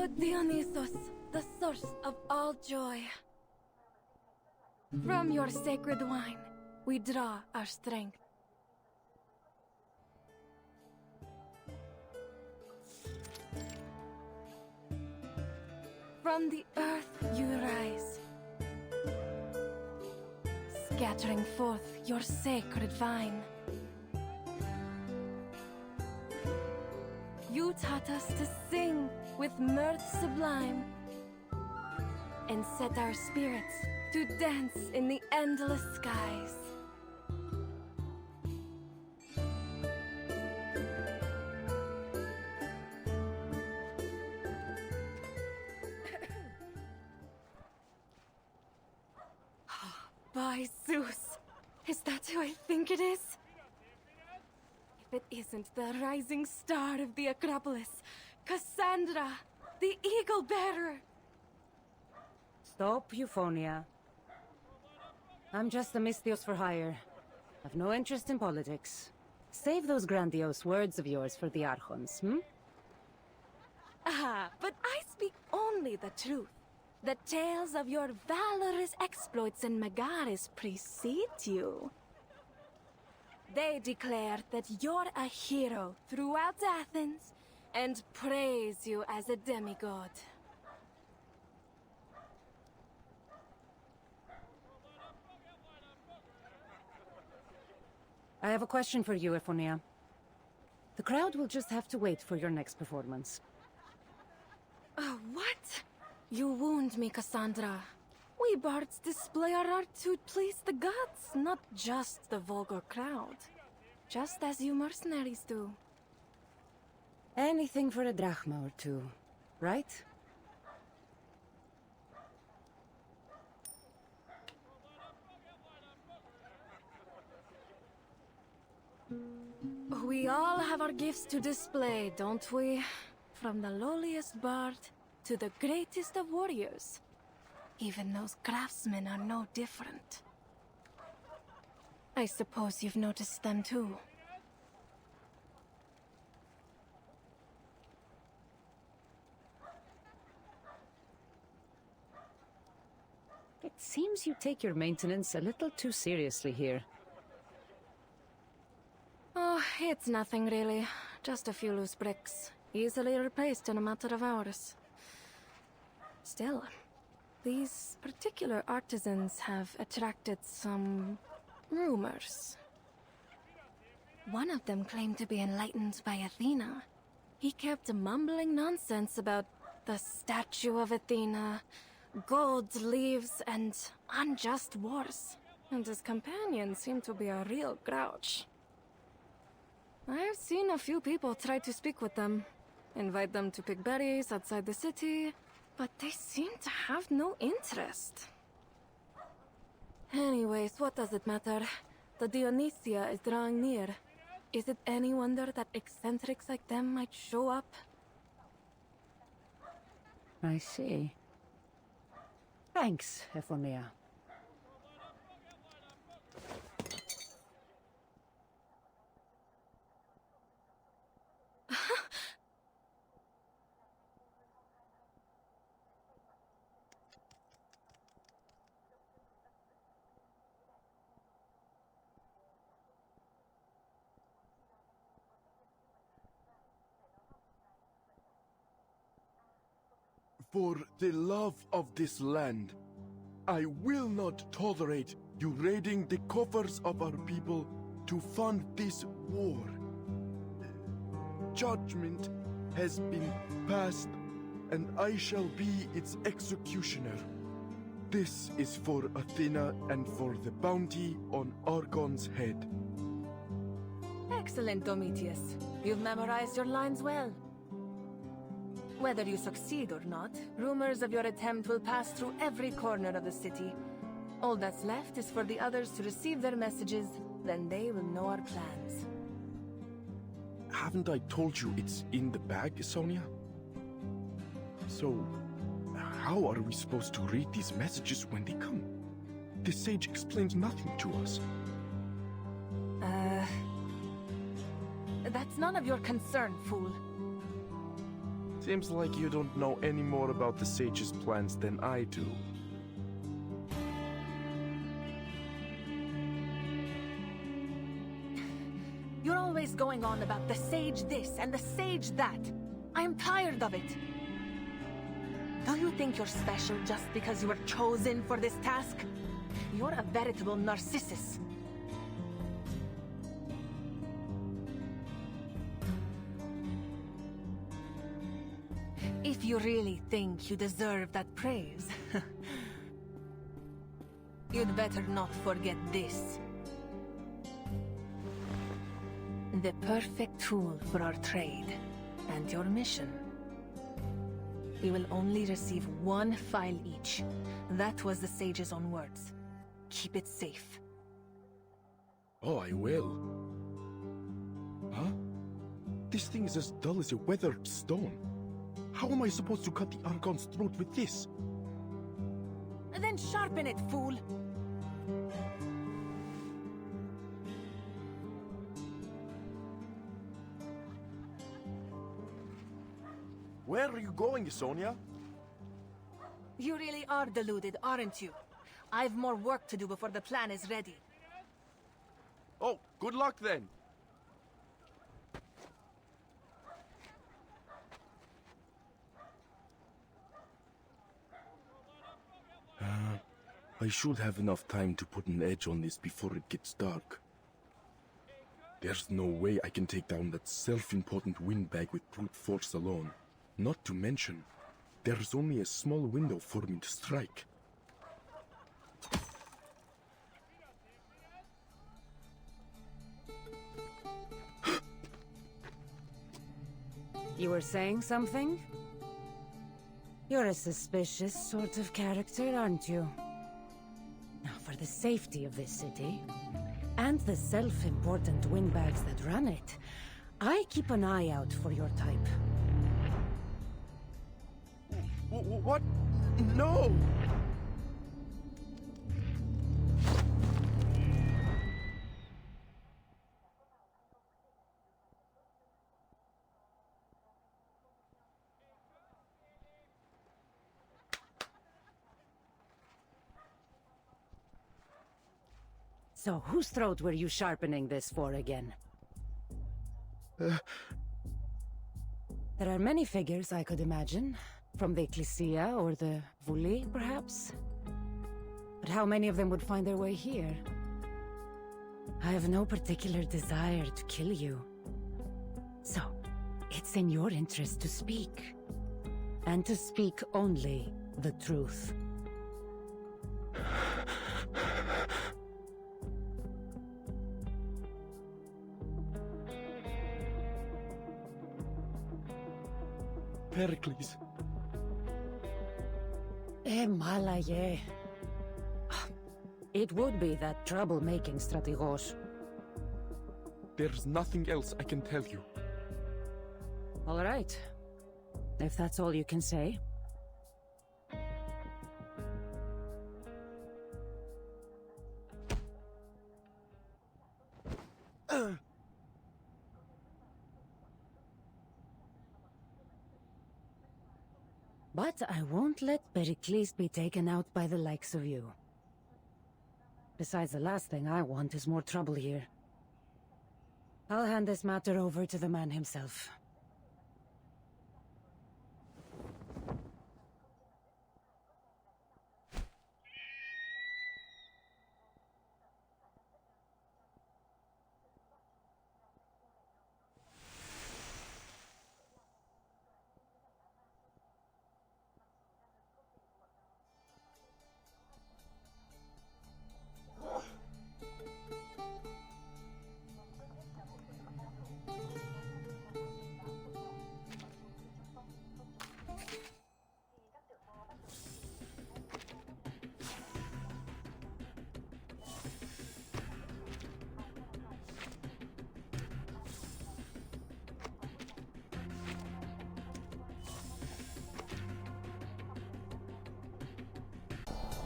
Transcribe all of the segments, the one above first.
O Dionysus, the source of all joy. From your sacred wine, we draw our strength. From the earth you rise, scattering forth your sacred vine. You taught us to sing with mirth sublime, and set our spirits to dance in the endless skies. By Zeus! Is that who I think it is? If it isn't the rising star of the Acropolis, Cassandra, the Eagle Bearer! Stop, Euphonia. I'm just a Misthios for hire. I've no interest in politics. Save those grandiose words of yours for the Archons, hmm? Ah, but I speak only the truth. The tales of your valorous exploits in Megaris precede you. They declare that you're a hero throughout Athens, and praise you as a demigod. I have a question for you, Euphonia. The crowd will just have to wait for your next performance. What? You wound me, Cassandra. We bards display our art to please the gods, not just the vulgar crowd. Just as you mercenaries do. Anything for a drachma or two, right? We all have our gifts to display, don't we? From the lowliest bard to the greatest of warriors. Even those craftsmen are no different. I suppose you've noticed them too. It seems you take your maintenance a little too seriously here. Oh, it's nothing really. Just a few loose bricks. Easily replaced in a matter of hours. Still, these particular artisans have attracted some rumors. One of them claimed to be enlightened by Athena. He kept mumbling nonsense about the statue of Athena, gold leaves, and unjust wars. And his companion seemed to be a real grouch. I've seen a few people try to speak with them, invite them to pick berries outside the city, but they seem to have no interest. Anyways, what does it matter? The Dionysia is drawing near. Is it any wonder that eccentrics like them might show up? I see. Thanks, Euphonia. For the love of this land, I will not tolerate you raiding the coffers of our people to fund this war. Judgment has been passed, and I shall be its executioner. This is for Athena and for the bounty on Argon's head. Excellent, Domitius. You've memorized your lines well. Whether you succeed or not, rumors of your attempt will pass through every corner of the city. All that's left is for the others to receive their messages, then they will know our plans. Haven't I told you it's in the bag, Sonia? So, how are we supposed to read these messages when they come? The sage explains nothing to us. That's none of your concern, fool. Seems like you don't know any more about the sage's plans than I do. You're always going on about the sage this and the sage that. I am tired of it. Do you think you're special just because you were chosen for this task? You're a veritable narcissus. If you really think you deserve that praise, you'd better not forget this. The perfect tool for our trade and your mission. We will only receive one file each. That was the sage's own words. Keep it safe. Oh, I will. Huh? This thing is as dull as a weathered stone. How am I supposed to cut the Archon's throat with this? Then sharpen it, fool! Where are you going, Sonia? You really are deluded, aren't you? I've more work to do before the plan is ready. Oh, good luck then. I should have enough time to put an edge on this before it gets dark. There's no way I can take down that self-important windbag with brute force alone. Not to mention, there's only a small window for me to strike. You were saying something? You're a suspicious sort of character, aren't you? Now, for the safety of this city, and the self-important windbags that run it, I keep an eye out for your type. What? No! So, whose throat were you sharpening this for again? There are many figures I could imagine. From the Ecclesia or the Vuli, perhaps? But how many of them would find their way here? I have no particular desire to kill you. So, it's in your interest to speak. And to speak only the truth. Pericles. Malaye. It would be that troublemaking Strategos. There's nothing else I can tell you. All right. If that's all you can say. But I won't let Pericles be taken out by the likes of you. Besides, the last thing I want is more trouble here. I'll hand this matter over to the man himself.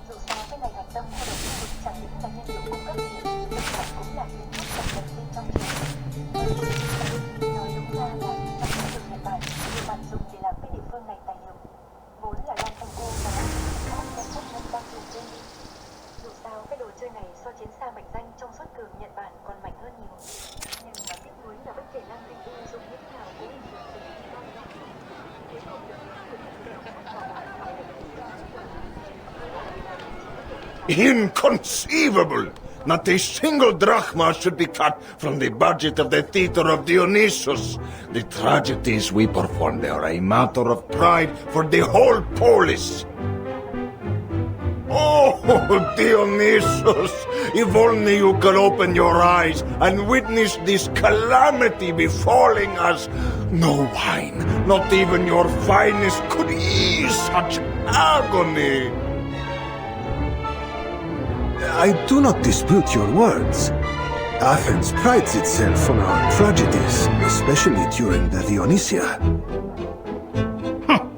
Dù sao cái này hạch tâm theo đầu khu vực chẳng những là nhiên liệu cung cấp điện, nhưng lại cũng là kiến thức cập nhật bên trong trường. Nói đúng ra là trong lĩnh vực hiện tại, nhiều bạn dùng để làm phế liệu Inconceivable! Not a single drachma should be cut from the budget of the Theater of Dionysus. The tragedies we perform there are a matter of pride for the whole polis. Oh, Dionysus! If only you could open your eyes and witness this calamity befalling us. No wine, not even your finest, could ease such agony. I do not dispute your words. Athens prides itself on our tragedies, especially during the Dionysia.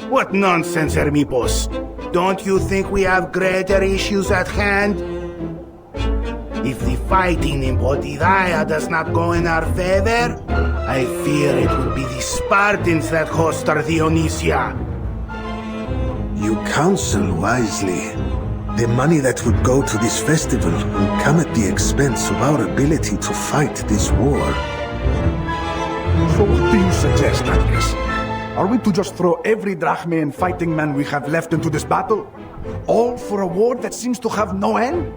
What nonsense, Hermippos! Don't you think we have greater issues at hand? If the fighting in Potidaya does not go in our favor, I fear it will be the Spartans that host our Dionysia. You counsel wisely. The money that would go to this festival will come at the expense of our ability to fight this war. So what do you suggest, Andres? Are we to just throw every drachma and fighting man we have left into this battle? All for a war that seems to have no end?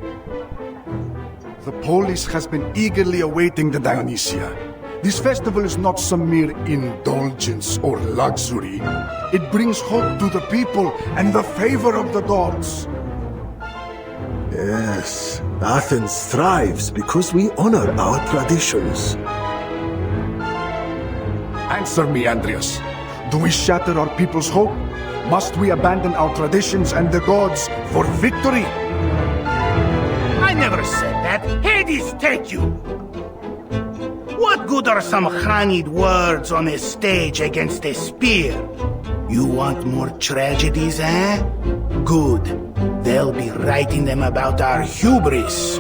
The polis has been eagerly awaiting the Dionysia. This festival is not some mere indulgence or luxury. It brings hope to the people and the favor of the gods. Yes, Athens thrives because we honor our traditions. Answer me, Andreas. Do we shatter our people's hope? Must we abandon our traditions and the gods for victory? I never said that. Hades take you! What good are some honeyed words on a stage against a spear? You want more tragedies, eh? Good. They'll be writing them about our hubris.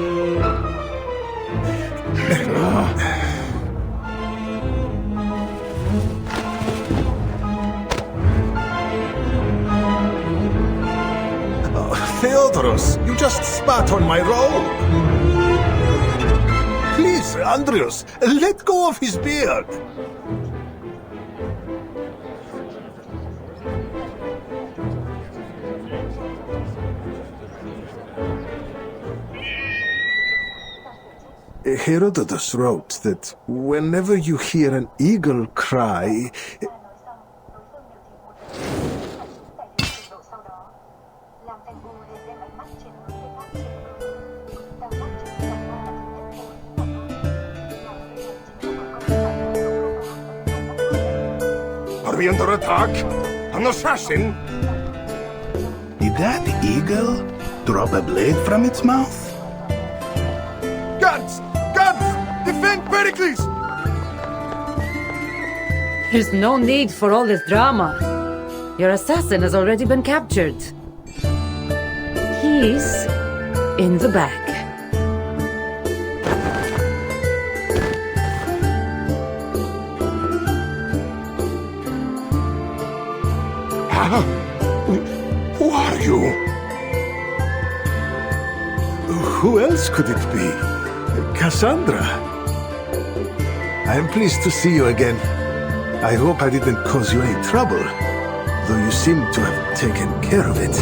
Theodoros, you just spat on my robe. Please, Andreas, let go of his beard. Herodotus wrote that whenever you hear an eagle cry, Are we under attack? An assassin? Did that eagle drop a blade from its mouth? Guards! Guards! Defend Pericles! There's no need for all this drama. Your assassin has already been captured. He's in the back. Huh? Who are you? who else could it be? Cassandra. I am pleased to see you again. I hope I didn't cause you any trouble, though you seem to have taken care of it.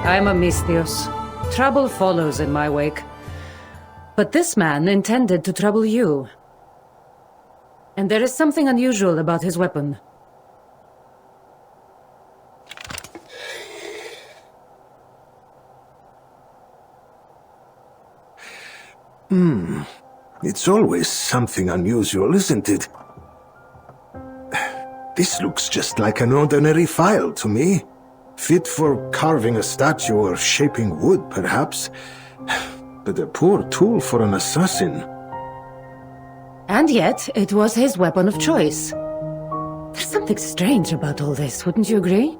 I'm a Misthios. Trouble follows in my wake. But this man intended to trouble you. And there is something unusual about his weapon. It's always something unusual, isn't it? This looks just like an ordinary file to me. Fit for carving a statue or shaping wood, perhaps. But a poor tool for an assassin. And yet, it was his weapon of choice. There's something strange about all this, wouldn't you agree?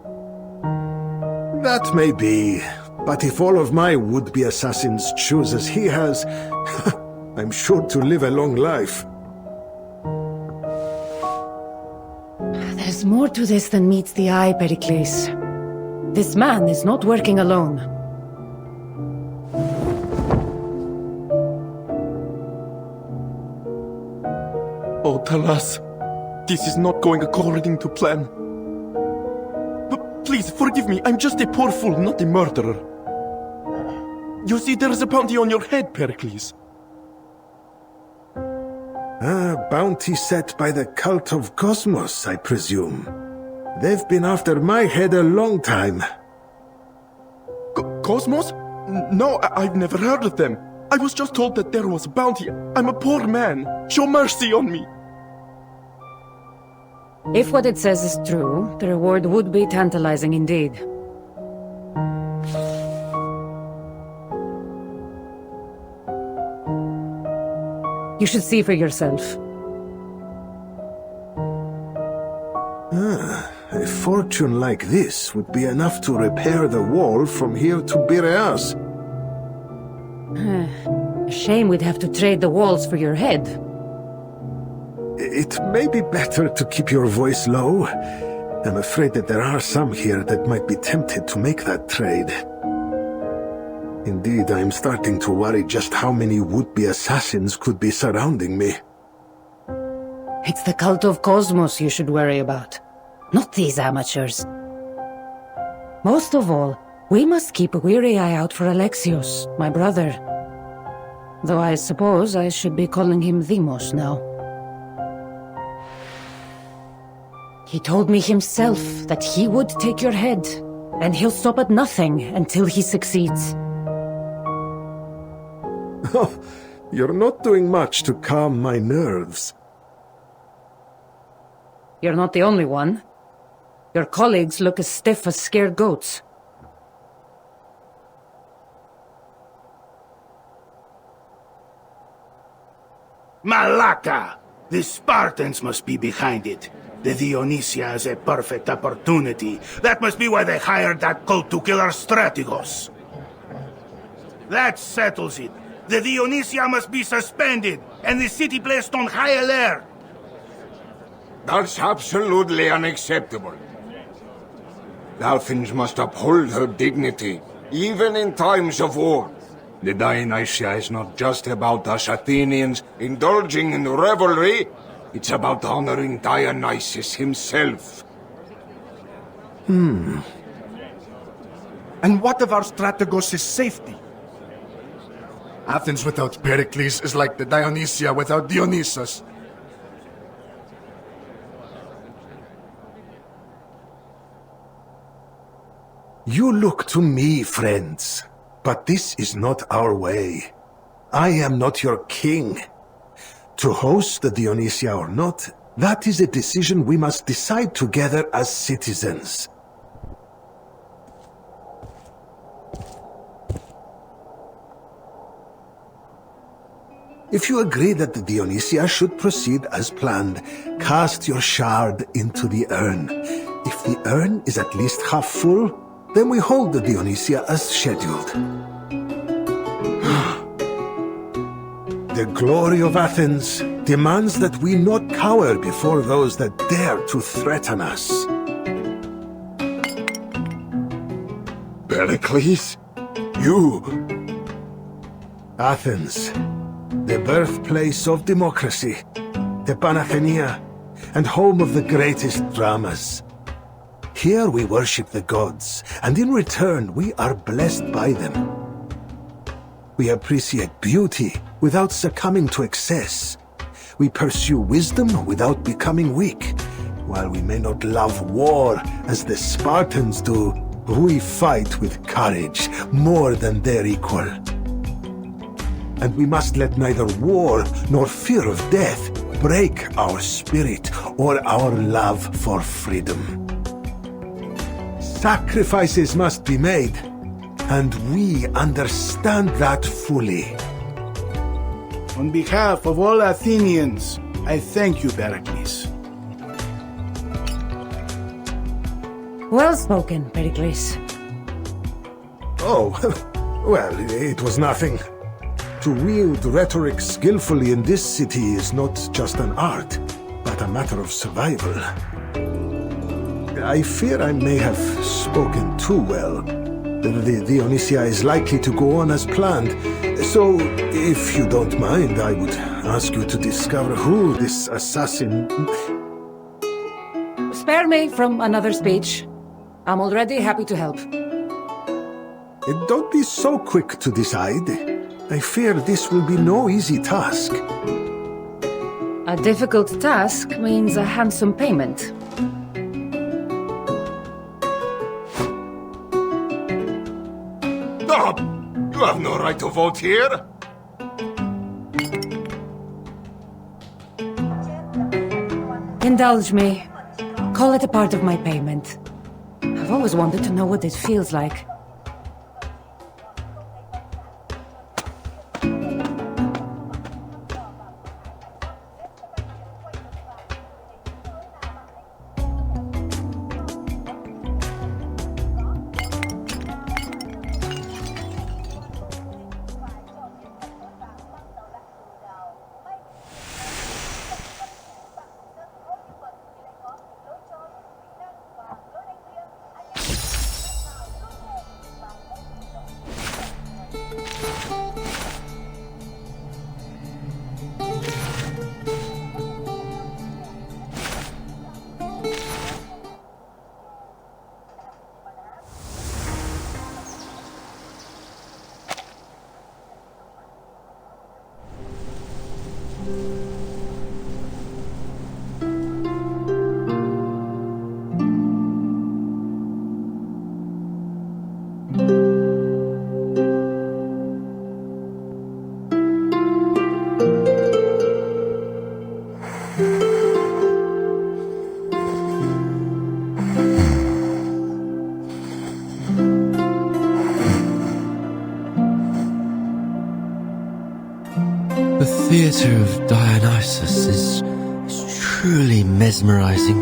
That may be, but if all of my would-be assassins choose as he has, I'm sure to live a long life. There's more to this than meets the eye, Pericles. This man is not working alone. Oh, Talas, this is not going according to plan. But please Please, forgive me. I'm just a poor fool, not a murderer. You see, there's a bounty on your head, Pericles. Ah, bounty set by the cult of Cosmos, I presume. They've been after my head a long time. Cosmos? No, I've never heard of them. I was just told that there was a bounty. I'm a poor man. Show mercy on me. If what it says is true, the reward would be tantalizing indeed. You should see for yourself. A fortune like this would be enough to repair the wall from here to Piraeus. A shame we'd have to trade the walls for your head. It may be better to keep your voice low. I'm afraid that there are some here that might be tempted to make that trade. Indeed, I'm starting to worry just how many would-be assassins could be surrounding me. It's the cult of Cosmos you should worry about, not these amateurs. Most of all, we must keep a weary eye out for Alexios, my brother. Though I suppose I should be calling him Deimos now. He told me himself that he would take your head, and he'll stop at nothing until he succeeds. Oh, you're not doing much to calm my nerves. You're not the only one. Your colleagues look as stiff as scared goats. Malaka! The Spartans must be behind it. The Dionysia is a perfect opportunity. That must be why they hired that cult to kill our strategos. That settles it. The Dionysia must be suspended, and the city placed on high alert. That's absolutely unacceptable. Athens must uphold her dignity, even in times of war. The Dionysia is not just about us Athenians indulging in revelry. It's about honoring Dionysus himself. And what of our strategos' safety? Athens without Pericles is like the Dionysia without Dionysus. You look to me, friends, but this is not our way. I am not your king. To host the Dionysia or not, that is a decision we must decide together as citizens. If you agree that the Dionysia should proceed as planned, cast your shard into the urn. If the urn is at least half full, then we hold the Dionysia as scheduled. The glory of Athens demands that we not cower before those that dare to threaten us. Pericles? You? Athens, the birthplace of democracy, the Panathenaea, and home of the greatest dramas. Here we worship the gods, and in return we are blessed by them. We appreciate beauty without succumbing to excess. We pursue wisdom without becoming weak. While we may not love war as the Spartans do, we fight with courage more than their equal. And we must let neither war nor fear of death break our spirit or our love for freedom. Sacrifices must be made, and we understand that fully. On behalf of all Athenians, I thank you, Pericles. Well spoken, Pericles. Oh, well, it was nothing. To wield rhetoric skillfully in this city is not just an art, but a matter of survival. I fear I may have spoken too well. The Dionysia is likely to go on as planned, so if you don't mind, I would ask you to discover who this assassin... Spare me from another speech. I'm already happy to help. Don't be so quick to decide. I fear this will be no easy task. A difficult task means a handsome payment. Stop! You have no right to vote here. Indulge me. Call it a part of my payment. I've always wanted to know what it feels like. The theatre of Dionysus is truly mesmerizing,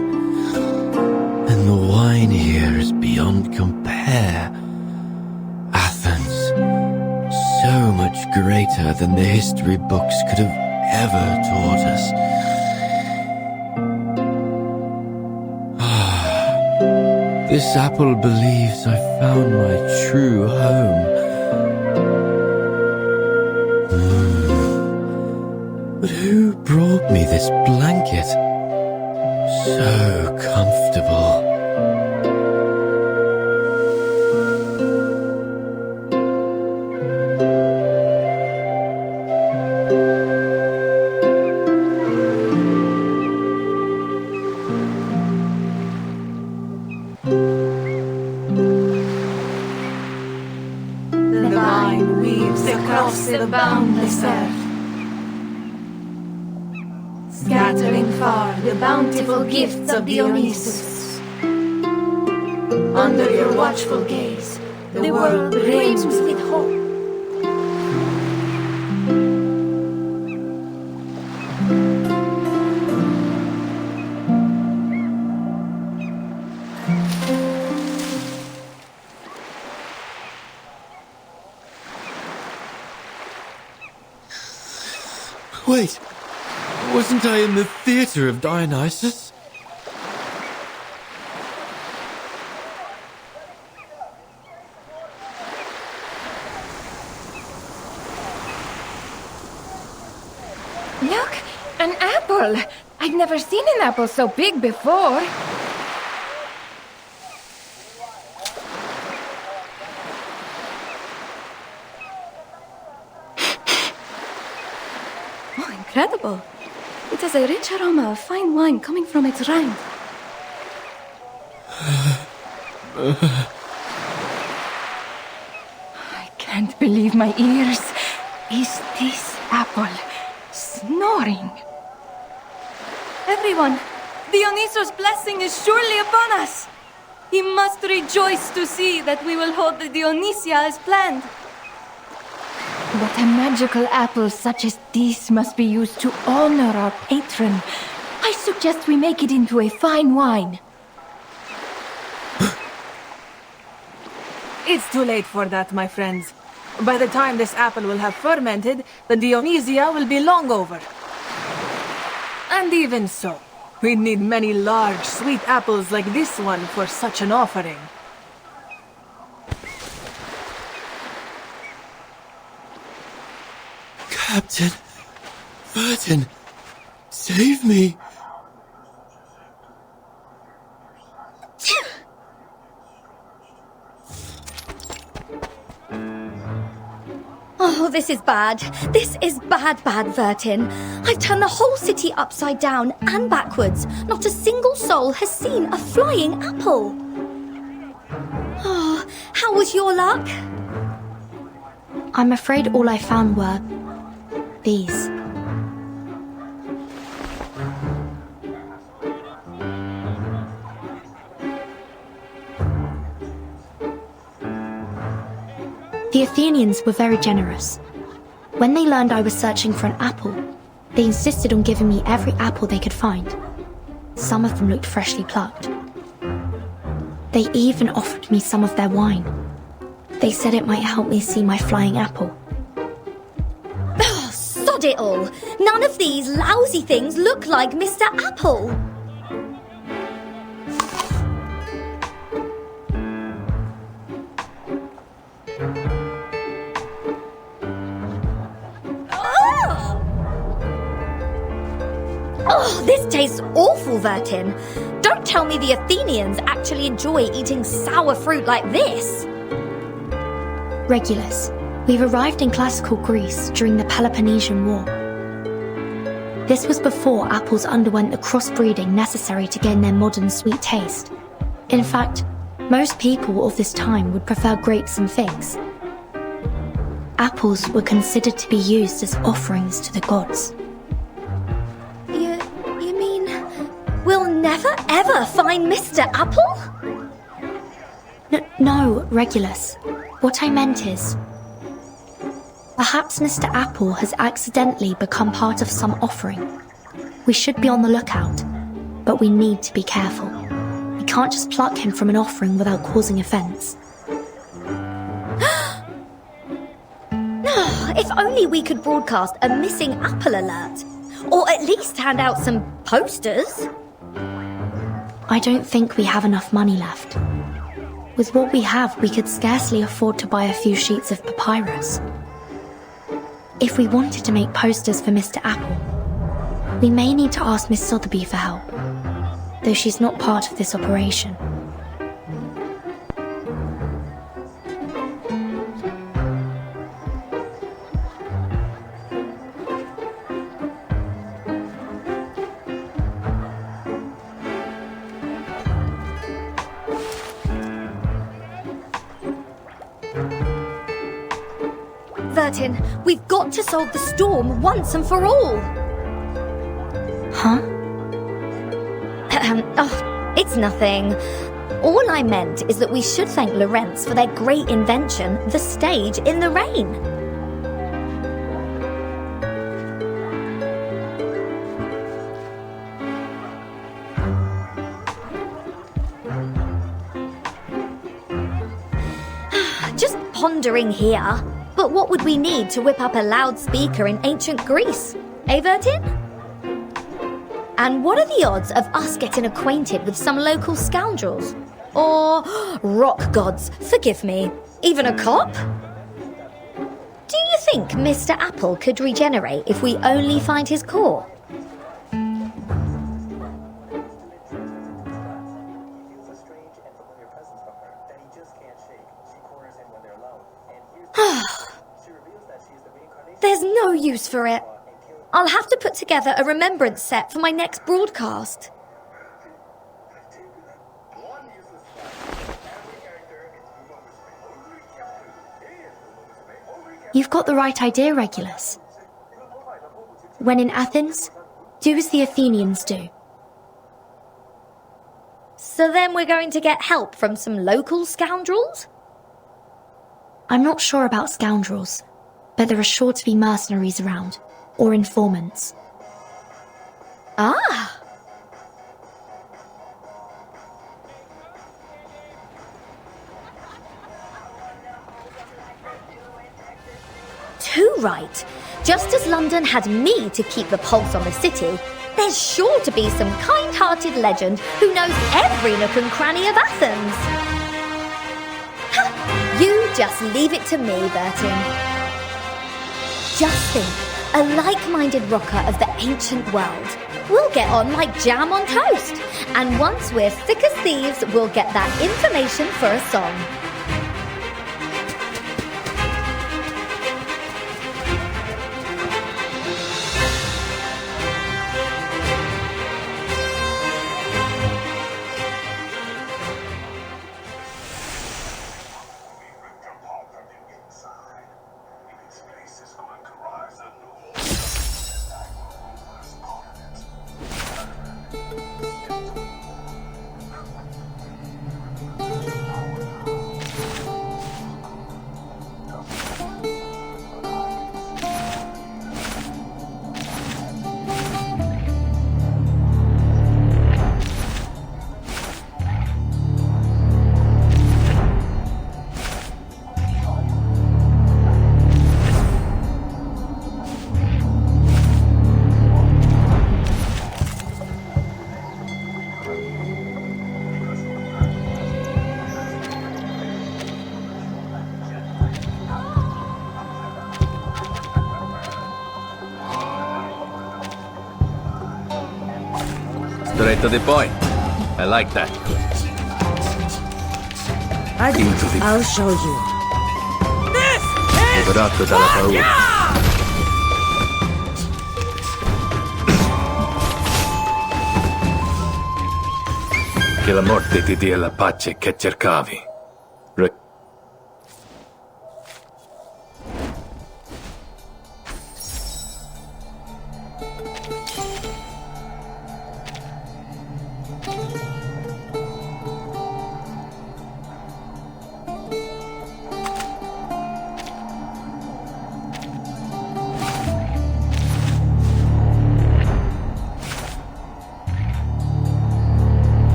and the wine here is beyond compare. Athens, so much greater than the history books could have ever taught us. This apple believes I found my true home. But who brought me this blanket? So comfortable. The vine weaves across the boundless earth, scattering far the bountiful gifts of Dionysus. Under your watchful gaze, the world brims with hope. Wait, wasn't I in the theatre of Dionysus? Look, an apple! I've never seen an apple so big before. Oh, incredible. It has a rich aroma of fine wine coming from its rind. I can't believe my ears. Is this apple snoring? Everyone, Dionysus' blessing is surely upon us. He must rejoice to see that we will hold the Dionysia as planned. But a magical apple such as this must be used to honor our patron. I suggest we make it into a fine wine. It's too late for that, my friends. By the time this apple will have fermented, the Dionysia will be long over. And even so, we'd need many large, sweet apples like this one for such an offering. Captain Vertin, save me! this is bad. This is bad, Vertin. I've turned the whole city upside down and backwards. Not a single soul has seen a flying apple. Oh, how was your luck? I'm afraid all I found were these. The Athenians were very generous. When they learned I was searching for an apple, they insisted on giving me every apple they could find. Some of them looked freshly plucked. They even offered me some of their wine. They said it might help me see my flying apple. Oh, sod it all! None of these lousy things look like Mr. Apple! Oh, this tastes awful, Vertin. Don't tell me the Athenians actually enjoy eating sour fruit like this. Regulus, we've arrived in classical Greece during the Peloponnesian War. This was before apples underwent the crossbreeding necessary to gain their modern sweet taste. In fact, most people of this time would prefer grapes and figs. Apples were considered to be used as offerings to the gods. You mean we'll never ever find Mr. Apple? No, Regulus. What I meant is, perhaps Mr. Apple has accidentally become part of some offering. We should be on the lookout, but we need to be careful. We can't just pluck him from an offering without causing offense. If only we could broadcast a missing apple alert, or at least hand out some posters. I don't think we have enough money left. With what we have, we could scarcely afford to buy a few sheets of papyrus. If we wanted to make posters for Mr. Apple, we may need to ask Miss Sotheby for help, though she's not part of this operation. Vertin, we've got to solve the storm once and for all! Huh? Oh, it's nothing. All I meant is that we should thank Lorenz for their great invention, the stage in the rain. Just pondering here. But what would we need to whip up a loudspeaker in ancient Greece? Eh, Vertin? And what are the odds of us getting acquainted with some local scoundrels? Or, rock gods, forgive me, even a cop? Do you think Mr. Apple could regenerate if we only find his core? There's no use for it. I'll have to put together a remembrance set for my next broadcast. You've got the right idea, Regulus. When in Athens, do as the Athenians do. So then we're going to get help from some local scoundrels? I'm not sure about scoundrels, but there are sure to be mercenaries around, or informants. Ah! Too right. Just as London had me to keep the pulse on the city, there's sure to be some kind-hearted legend who knows every nook and cranny of Athens. Ha! You just leave it to me, Vertin. Just think, a like-minded rocker of the ancient world. We'll get on like jam on toast. And once we're thick as thieves, we'll get that information for a song. Straight to the point. I like that. I'll show you. Liberato dalla paura. Che la morte ti dia la pace che cercavi.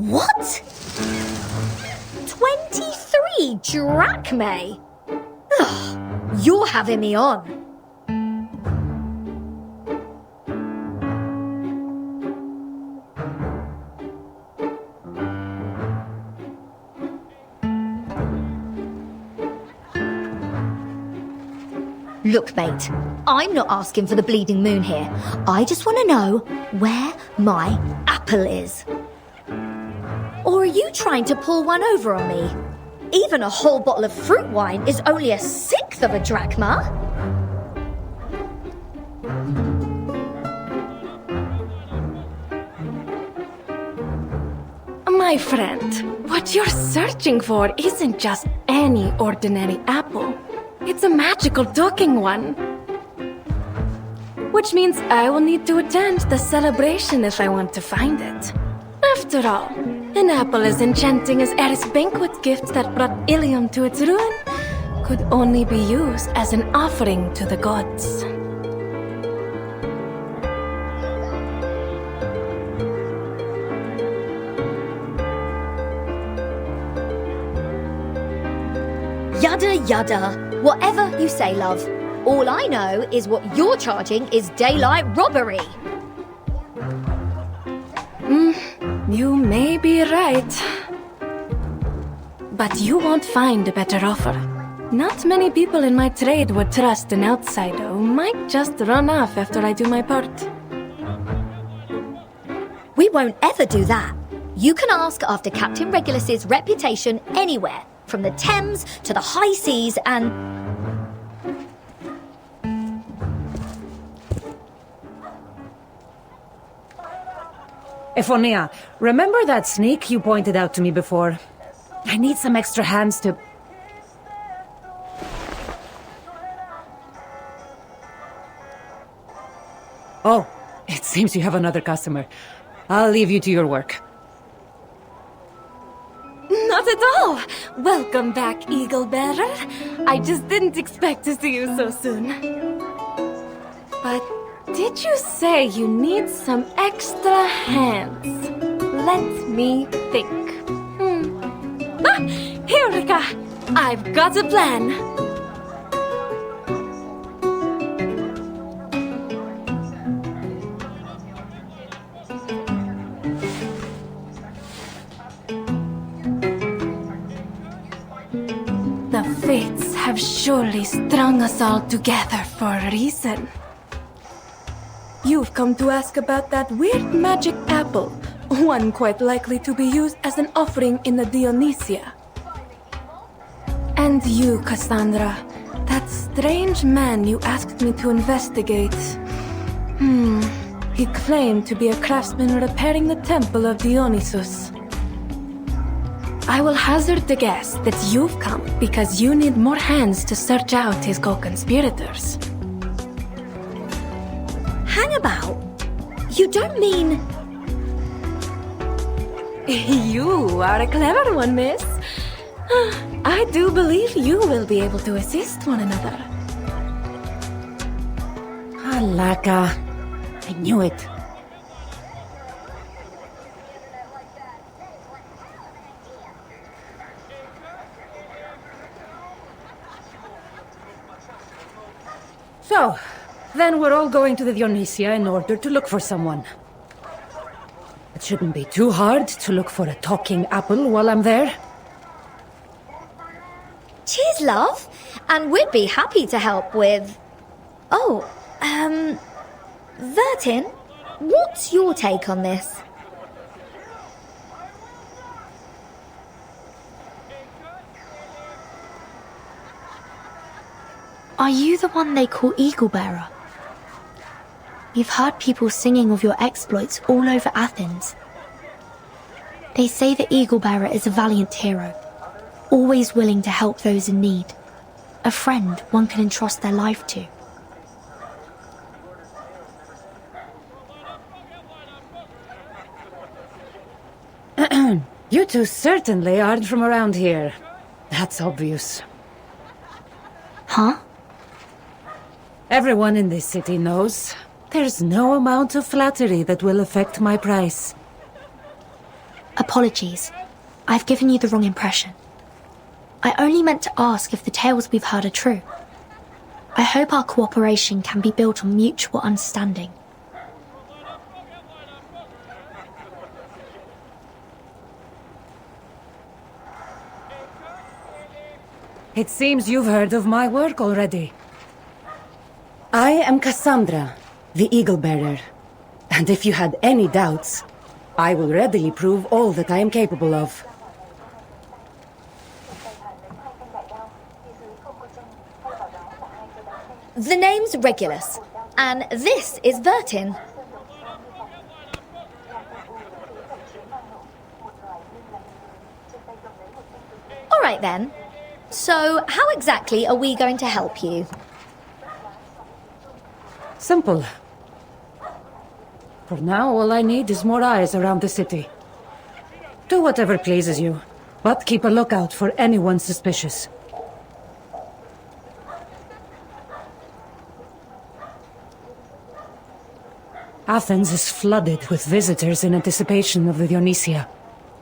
What? 23 drachmae? Ugh, you're having me on. Look, mate, I'm not asking for the bleeding moon here. I just want to know where my apple is. Or are you trying to pull one over on me? Even a whole bottle of fruit wine is only 1/6 of a drachma. My friend, what you're searching for isn't just any ordinary apple. It's a magical talking one. Which means I will need to attend the celebration if I want to find it. After all, an apple as enchanting as Eris' banquet gift that brought Ilium to its ruin could only be used as an offering to the gods. Yada yada. Whatever you say, love. All I know is what you're charging is daylight robbery. You may be right. But you won't find a better offer. Not many people in my trade would trust an outsider who might just run off after I do my part. We won't ever do that. You can ask after Captain Regulus's reputation anywhere, from the Thames to the high seas and... Ephonia, remember that snake you pointed out to me before? I need some extra hands to... Oh, it seems you have another customer. I'll leave you to your work. Not at all! Welcome back, Eagle Bearer. I just didn't expect to see you so soon. But did you say you need some extra hands? Let me think. Ah, Eureka! I've got a plan. The fates have surely strung us all together for a reason. You've come to ask about that weird magic apple, one quite likely to be used as an offering in the Dionysia. And you, Cassandra, that strange man you asked me to investigate. He claimed to be a craftsman repairing the temple of Dionysus. I will hazard a guess that you've come because you need more hands to search out his co-conspirators. Hang about? You don't mean... You are a clever one, miss. I do believe you will be able to assist one another. Alaka. I knew it. So, Then we're all going to the Dionysia in order to look for someone. It shouldn't be too hard to look for a talking apple while I'm there. Cheers, love. And we'd be happy to help with... Oh, Vertin, what's your take on this? Are you the one they call Eagle Bearer? We've heard people singing of your exploits all over Athens. They say the Eagle Bearer is a valiant hero, always willing to help those in need. A friend one can entrust their life to. You two certainly aren't from around here. That's obvious. Huh? Everyone in this city knows there's no amount of flattery that will affect my price. Apologies. I've given you the wrong impression. I only meant to ask if the tales we've heard are true. I hope our cooperation can be built on mutual understanding. It seems you've heard of my work already. I am Cassandra, the Eagle Bearer. And if you had any doubts, I will readily prove all that I am capable of. The name's Regulus, and this is Vertin. All right then. So, how exactly are we going to help you? Simple. For now, all I need is more eyes around the city. Do whatever pleases you, but keep a lookout for anyone suspicious. Athens is flooded with visitors in anticipation of the Dionysia.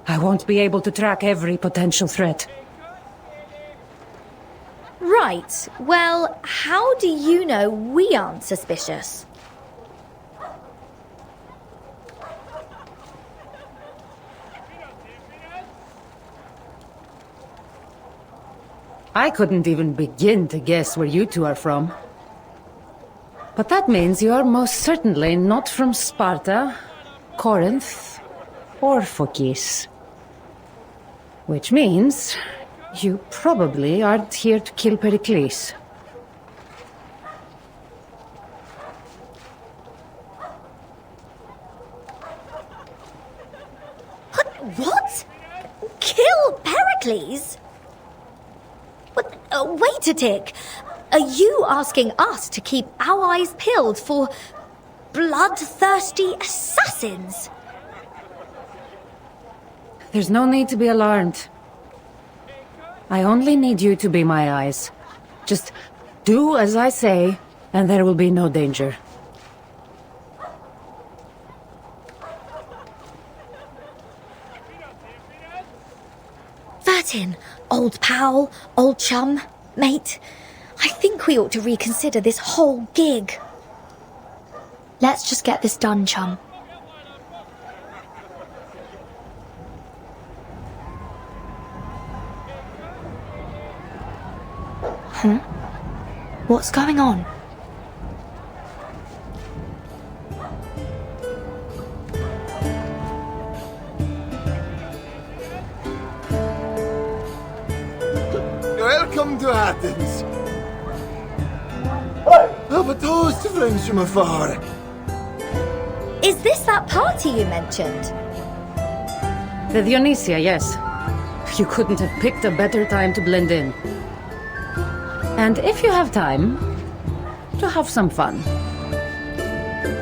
I won't be able to track every potential threat. Right. Well, how do you know we aren't suspicious? I couldn't even begin to guess where you two are from. But that means you are most certainly not from Sparta, Corinth, or Phokis. Which means you probably aren't here to kill Pericles. What? Kill Pericles? What? Wait a tick. Are you asking us to keep our eyes peeled for bloodthirsty assassins? There's no need to be alarmed. I only need you to be my eyes. Just do as I say, and there will be no danger. Vertin, old pal, old chum, mate, I think we ought to reconsider this whole gig. Let's just get this done, chum. Huh? What's going on? Welcome to Athens. Have a toast to friends from afar. Is this that party you mentioned? The Dionysia, yes. You couldn't have picked a better time to blend in. And if you have time, to have some fun.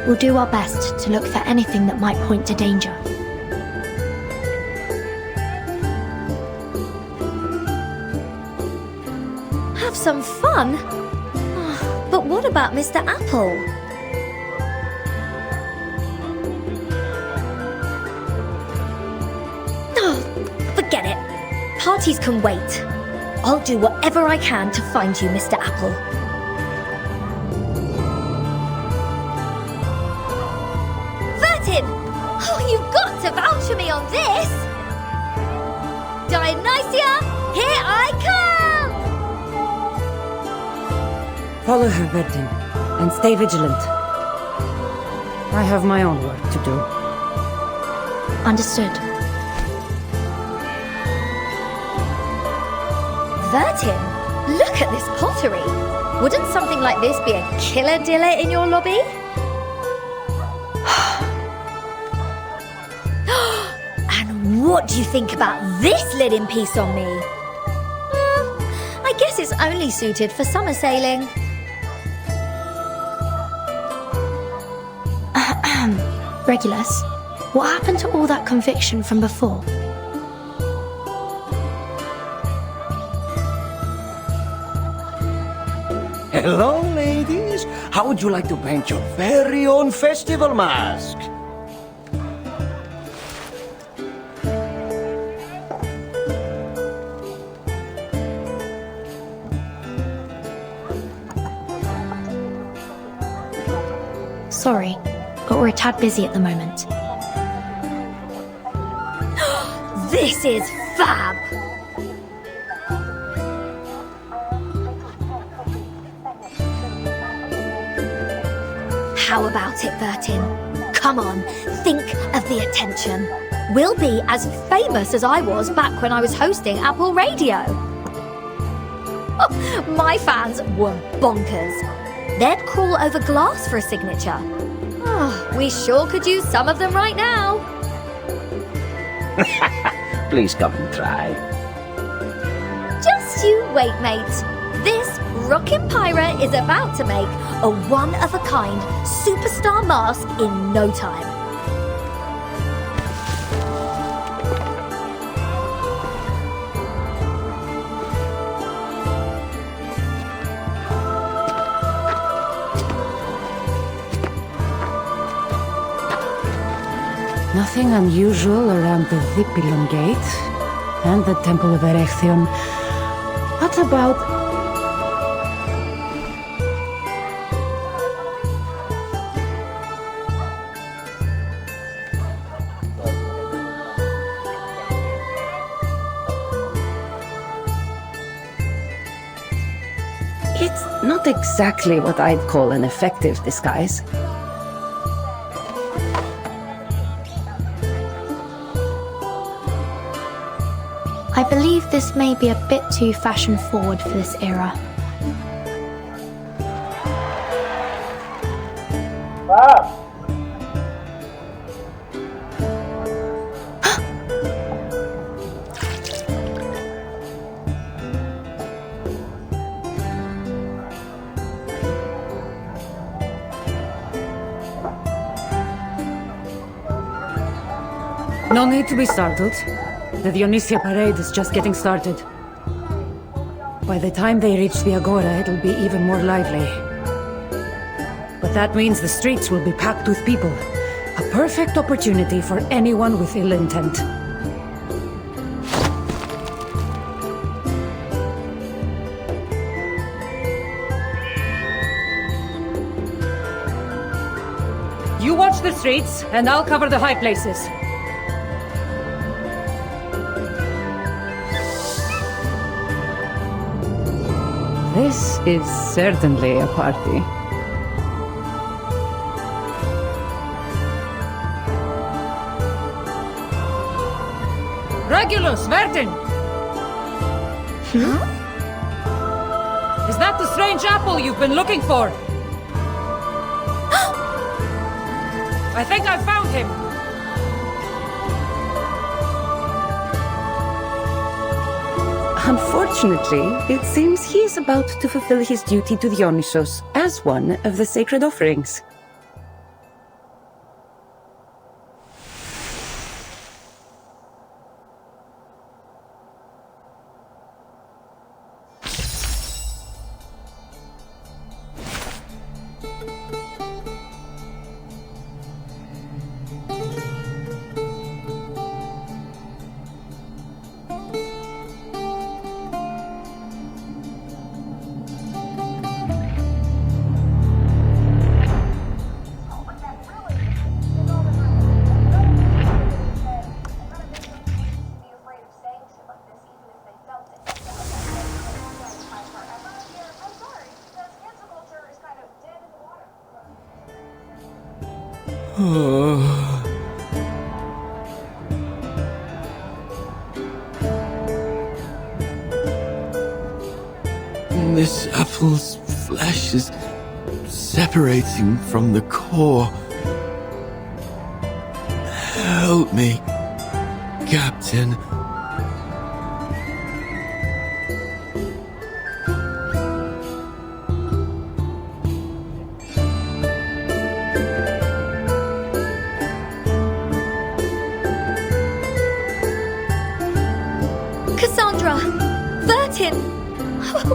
We'll do our best to look for anything that might point to danger. Have some fun? But what about Mr. Apple? Oh, forget it. Parties can wait. I'll do whatever I can to find you, Mr. Apple. Dionysia, here I come! Follow her, Verdin, and stay vigilant. I have my own work to do. Understood. Vertin, look at this pottery. Wouldn't something like this be a killer diller in your lobby? And what do you think about this linen piece on me? I guess it's only suited for summer sailing. Regulus, what happened to all that conviction from before? Hello, ladies. How would you like to paint your very own festival mask? Sorry, but we're a tad busy at the moment. This is fab! How about it, Vertin? Come on, think of the attention. We'll be as famous as I was back when I was hosting Apple Radio. Oh, my fans were bonkers. They'd crawl over glass for a signature. Oh, we sure could use some of them right now. Please come and try. Just you wait, mate. This rockin' pirate is about to make a one-of-a-kind superstar mask in no time. Nothing unusual around the Vipilon Gate and the Temple of Erechion. What about... It's not exactly what I'd call an effective disguise. I believe this may be a bit too fashion-forward for this era. No need to be startled. The Dionysia parade is just getting started. By the time they reach the Agora, it'll be even more lively. But that means the streets will be packed with people. A perfect opportunity for anyone with ill intent. You watch the streets, and I'll cover the high places. This is certainly a party. Regulus, Vertin! Huh? Is that the strange apple you've been looking for? I think I found him! Unfortunately, it seems he is about to fulfill his duty to Dionysos as one of the sacred offerings. This apple's flesh is separating from the core. Help me, Captain. Cassandra! Vertin!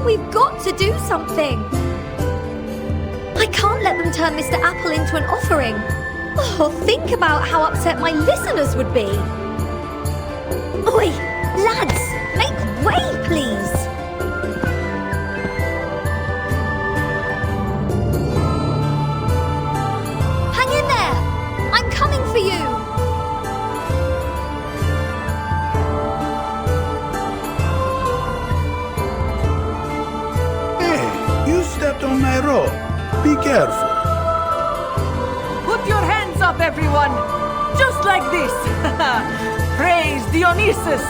We've got to do something! I can't let them turn Mr. Apple into an offering. Oh, think about how upset my listeners would be. Oi! Lads! Make way, please! Hang in there! I'm coming for you! You stepped on my rope. Be careful. Put your hands up, everyone! Just like this! Praise Dionysus!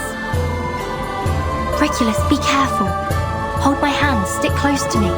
Regulus, be careful. Hold my hand, stick close to me.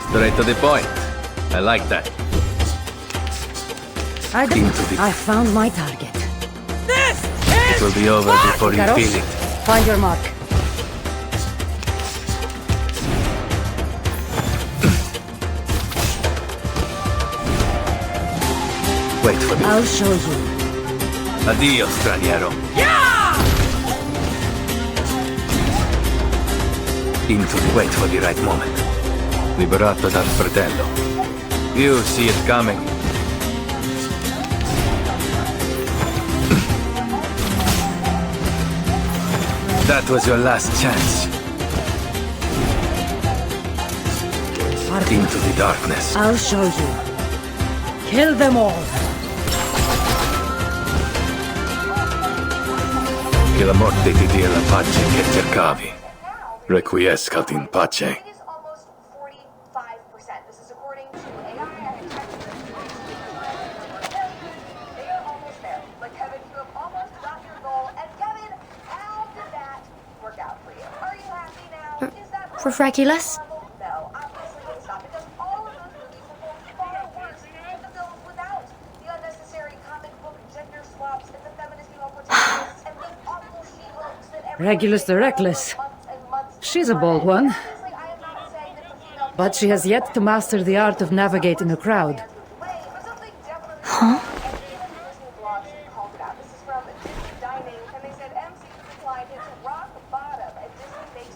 Straight to the point. I like that. I found my target. It will be over before you Karos, feel it. find your mark. Wait for me. I'll show you. Addio, straniero. Wait for the right moment. Liberato dal fratello. You see it coming. That was your last chance. Into the darkness. I'll show you. Kill them all. Che la morte ti dia la pace che cercavi. Requiescat in pace. It is almost 45%. This is according to AI. They are almost there. But Kevin, you have almost got your goal. And Kevin, how did that work out for you? Are you happy now? Is that Regulus? No, obviously it's not, because all of those movies have been far worse than the films without the unnecessary comic book gender swaps and the feminist female protagonists and the awful She-Hulks that everyone Regulus the Reckless. She's a bold one. But she has yet to master the art of navigating a crowd. Huh?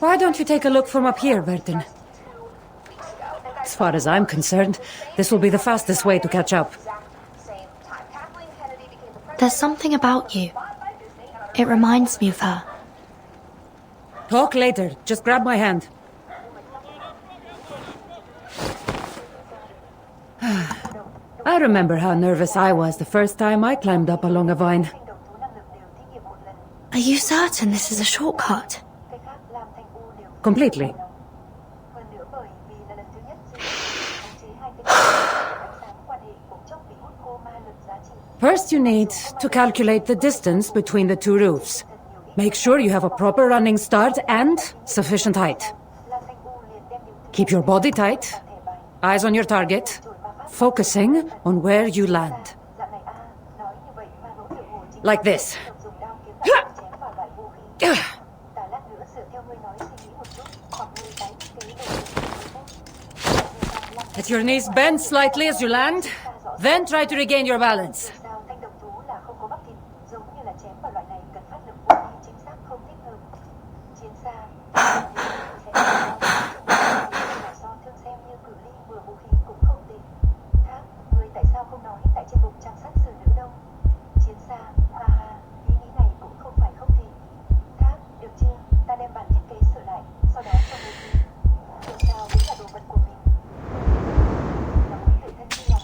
Why don't you take a look from up here, Burton? As far as I'm concerned, this will be the fastest way to catch up. There's something about you. It reminds me of her. Talk later. Just grab my hand. I remember how nervous I was the first time I climbed up along a vine. Are you certain this is a shortcut? Completely. First you need to calculate the distance between the two roofs. Make sure you have a proper running start and sufficient height. Keep your body tight, eyes on your target, focusing on where you land. Like this. Let your knees bend slightly as you land, then try to regain your balance.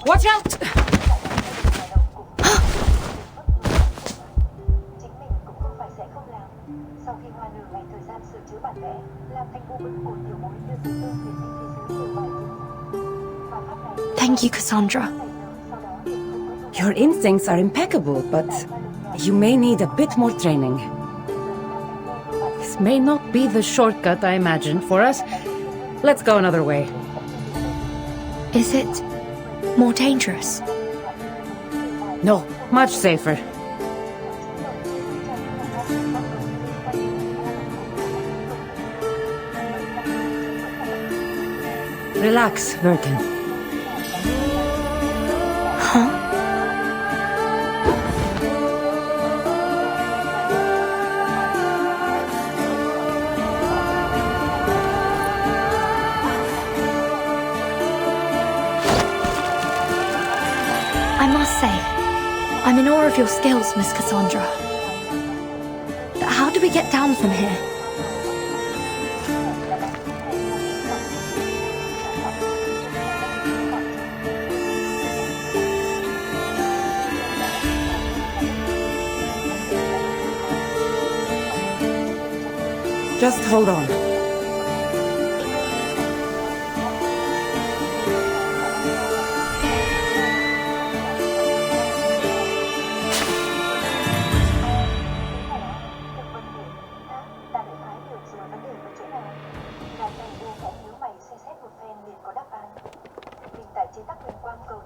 Watch out! Thank you, Cassandra. Your instincts are impeccable, but you may need a bit more training. This may not be the shortcut I imagined for us. Let's go another way. Is it more dangerous? No, much safer. Relax, Burton. Huh? I must say, I'm in awe of your skills, Miss Cassandra. But how do we get down from here? Just hold on. Là thầy buồn phải nhíu mày suy xét một phen liền có đáp án.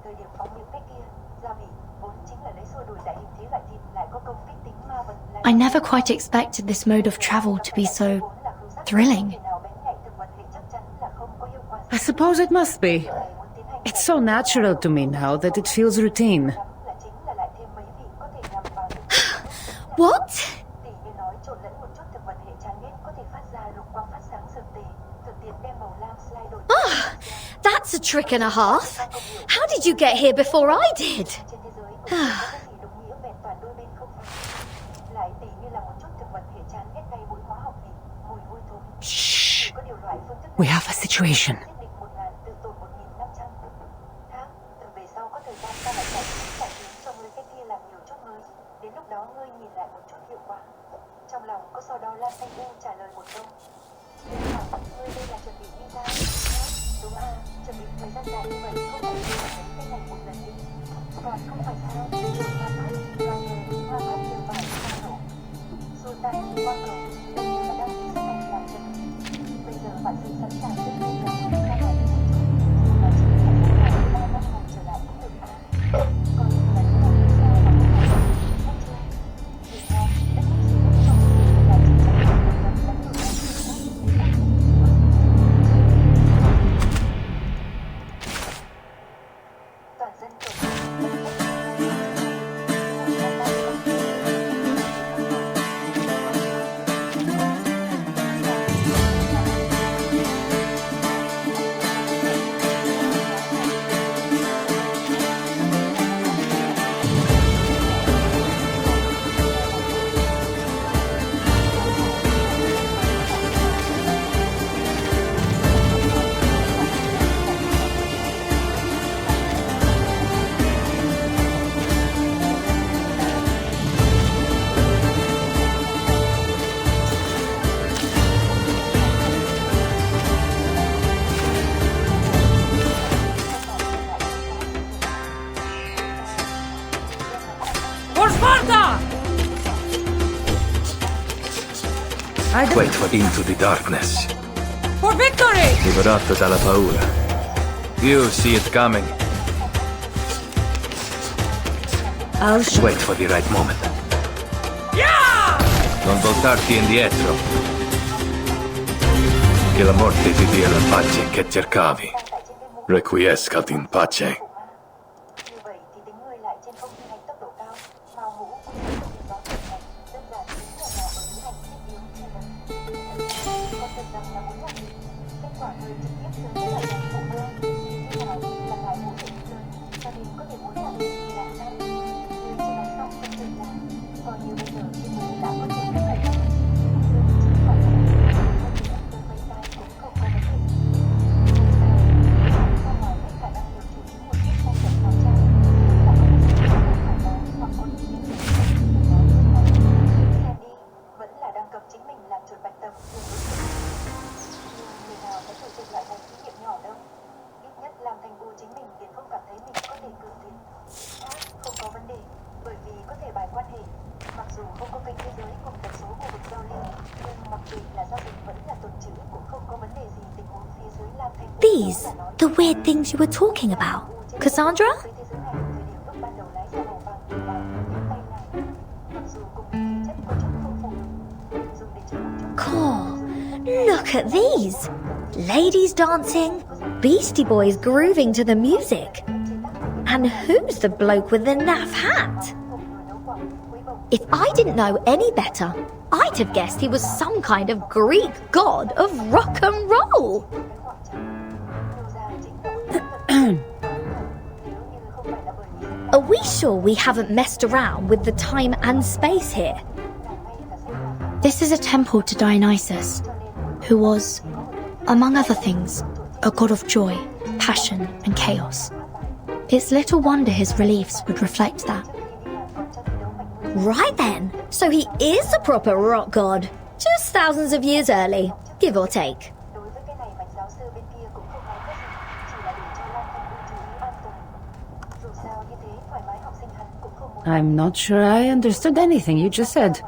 thời điểm phóng những cái kia, gia vị vốn chính là lấy xua đuổi đại hình thế loại thịt lại có công kích tính ma vật. I never quite expected this mode of travel to be so thrilling. I suppose it must be. It's so natural to me now that it feels routine. What? Ah, that's a trick and a half. How did you get here before I did? Shh. We have a situation. Trong lòng có sau đó Lam Thanh U trả lời một câu. Ngươi đây là chuẩn bị đi ra. Đúng à, chuẩn bị thời gian dài như vậy không phải chỉ là cái này một lần đi. Còn không phải sao, đường hoa phát và nhờ hoa phát đều phải sang nổ. Sultan đi qua cầu, đây như là đang đi sắp hành làm chuẩn bị. Bây giờ bạn sự sẵn sàng tiếp tục làm ra ngoài đi một chút. Và chỉ phải ra ngoài 3 năm ngày trở lại cũng được à. Còn như là những lần đi ra và không phải là không chưa. Việt Nam, đất nước gì cũng không là chính sách của người dân đánh đổi lại. Toàn dân tổ chức For Sparta! Wait for into the darkness. For victory! Liberato dalla paura. You see it coming. I'll show. Wait for the right moment. Yeah! Non voltarti indietro. Che la morte ti dia la pace che cercavi. Requiescat in pace. These, the weird things you were talking about, Cassandra? Cool. Look at these. Ladies dancing, Beastie Boys grooving to the music. And who's the bloke with the naff hat? If I didn't know any better, I'd have guessed he was some kind of Greek god of rock and roll. Are we sure we haven't messed around with the time and space here? This is a temple to Dionysus, who was, among other things, a god of joy, passion, and chaos. It's little wonder his reliefs would reflect that. Right then, so he is a proper rock god, just thousands of years early, give or take. I'm not sure I understood anything you just said.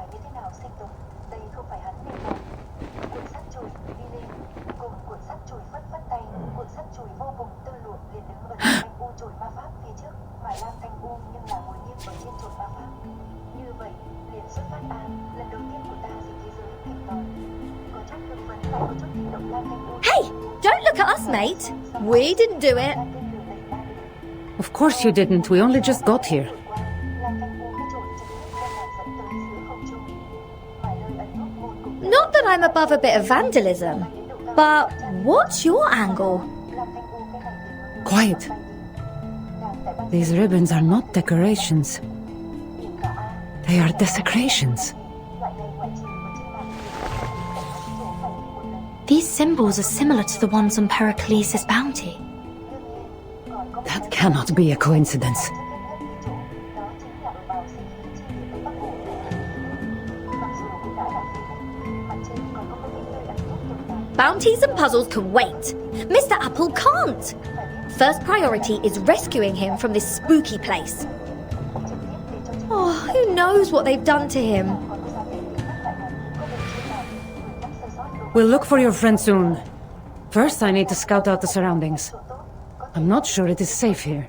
at us, mate. We didn't do it. Of course you didn't. We only just got here. Not that I'm above a bit of vandalism, but what's your angle? Quiet. These ribbons are not decorations. They are desecrations. These symbols are similar to the ones on Pericles' bounty. That cannot be a coincidence. Bounties and puzzles can wait. Mr. Apple can't. First priority is rescuing him from this spooky place. Oh, who knows what they've done to him? We'll look for your friend soon. First, I need to scout out the surroundings. I'm not sure it is safe here.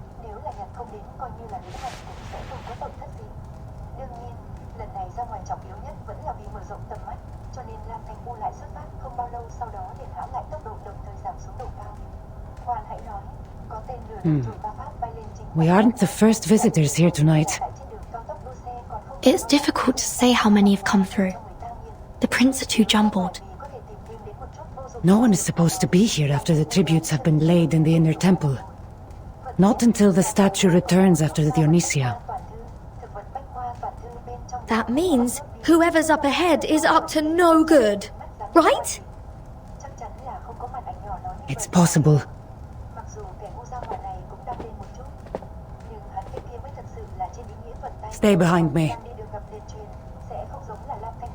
We aren't the first visitors here tonight. It's difficult to say how many have come through. The prints are too jumbled. No one is supposed to be here after the tributes have been laid in the inner temple. Not until the statue returns after the Dionysia. That means whoever's up ahead is up to no good, right? It's possible. Stay behind me.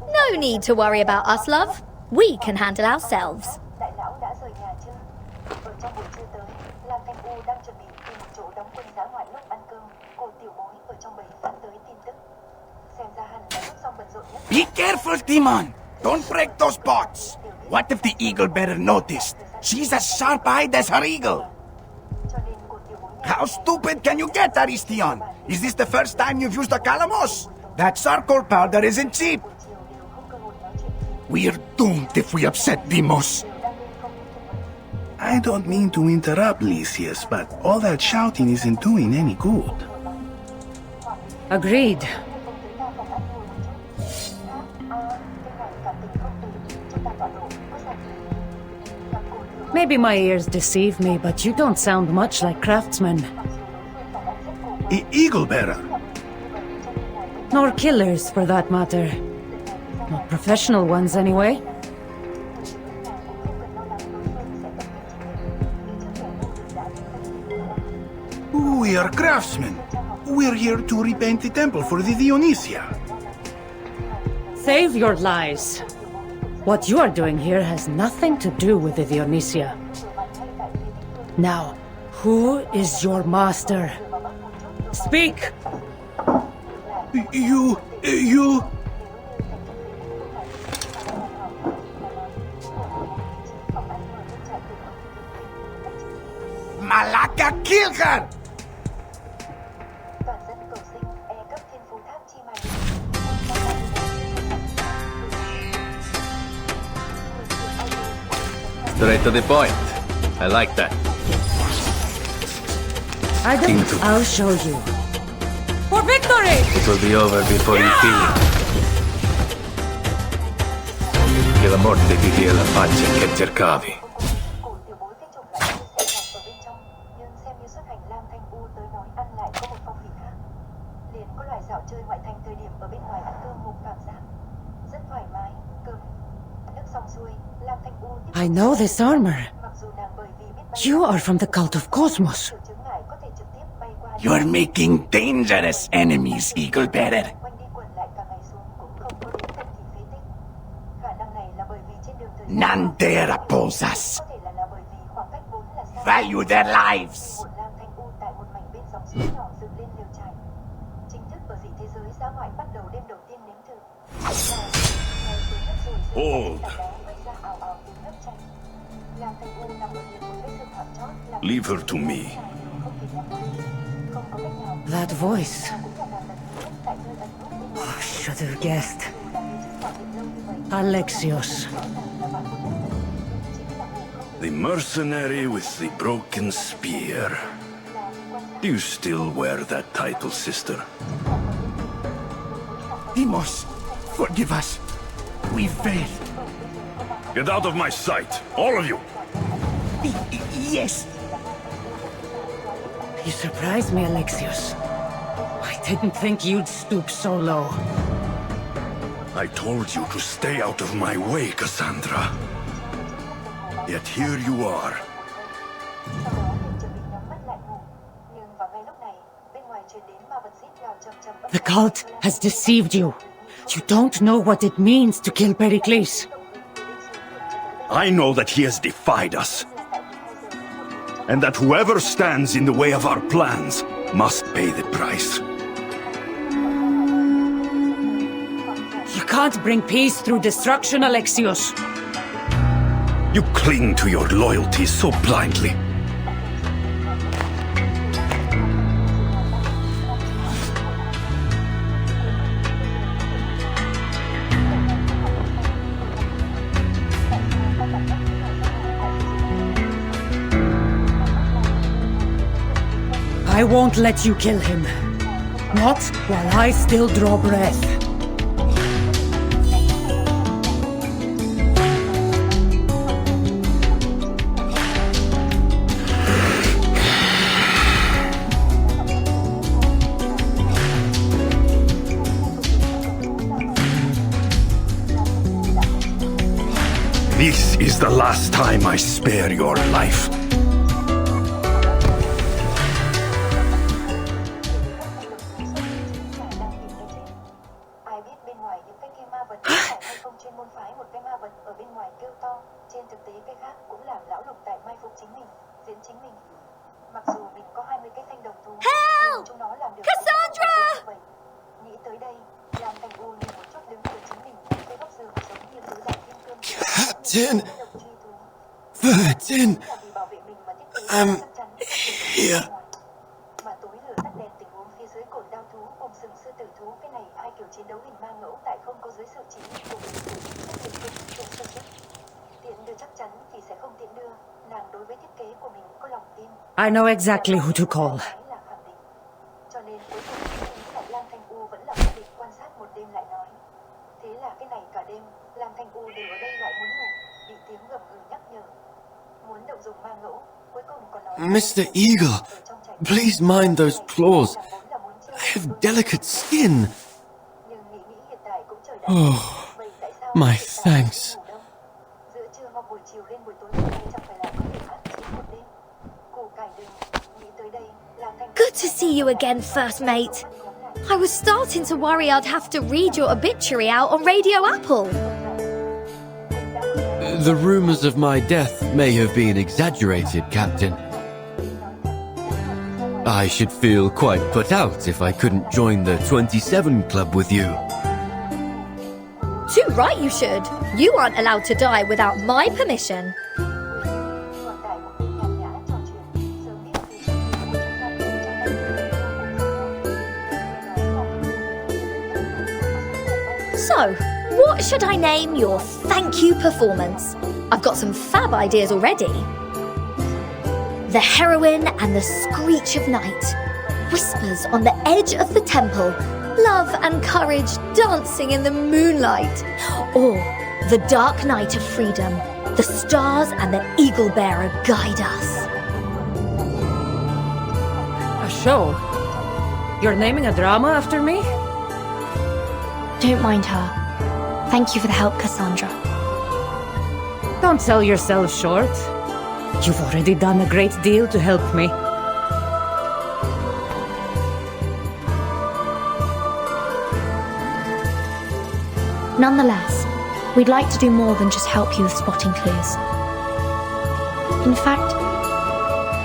No need to worry about us, love. We can handle ourselves. Be careful, Timon! Don't break those pots! What if the eagle bearer noticed? She's as sharp-eyed as her eagle! How stupid can you get, Aristion? Is this the first time you've used a calamos? That charcoal powder isn't cheap! We're doomed if we upset Deimos. I don't mean to interrupt, Lysias, but all that shouting isn't doing any good. Agreed. Maybe my ears deceive me, but you don't sound much like craftsmen. Eagle bearer? Nor killers, for that matter. Not professional ones, anyway. We are craftsmen. We're here to repaint the temple for the Dionysia. Save your lies. What you are doing here has nothing to do with the Dionysia. Now, who is your master? Speak! You... Malaka, kill her! Straight to the point. I like that. I'll show you. For victory! It will be over before you feel it. Che la morte ti dia la pace che cercavi. I know this armor. You are from the cult of Cosmos. You're making dangerous enemies, Eagle Bearer. None dare oppose us. Value their lives. Hold. Leave her to me. That voice. I should have guessed. The mercenary with the broken spear. Do you still wear that title, sister? Deimos, forgive us. We failed. Get out of my sight, all of you! Yes. You surprised me, Alexios. I didn't think you'd stoop so low. I told you to stay out of my way, Cassandra. Yet here you are. The cult has deceived you. You don't know what it means to kill Pericles. I know that he has defied us. And that whoever stands in the way of our plans must pay the price. You can't bring peace through destruction, Alexios. You cling to your loyalties so blindly. I won't let you kill him. Not while I still draw breath. This is the last time I spare your life. Help! Cassandra! Captain Verdin, I'm here. I know exactly who to call. Mr. Eagle, please mind those claws. I have delicate skin. Oh, my thanks. Good to see you again, First Mate. I was starting to worry I'd have to read your obituary out on Radio Apple. The rumors of my death may have been exaggerated, Captain. I should feel quite put out if I couldn't join the 27 Club with you. Too right you should. You aren't allowed to die without my permission. So, what should I name your thank you performance? I've got some fab ideas already. The heroine and the screech of night. Whispers on the edge of the temple. Love and courage dancing in the moonlight. Or the dark night of freedom. The stars and the eagle bearer guide us. A show? You're naming a drama after me? Don't mind her. Thank you for the help, Cassandra. Don't sell yourself short. You've already done a great deal to help me. Nonetheless, we'd like to do more than just help you with spotting clues. In fact,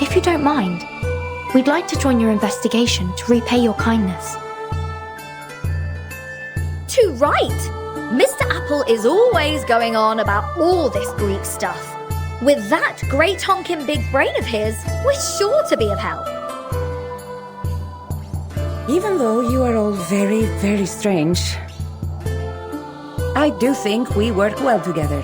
if you don't mind, we'd like to join your investigation to repay your kindness. Too right! Mr. Apple is always going on about all this Greek stuff. With that great honking big brain of his, we're sure to be of help. Even though you are all very, very strange, I do think we work well together.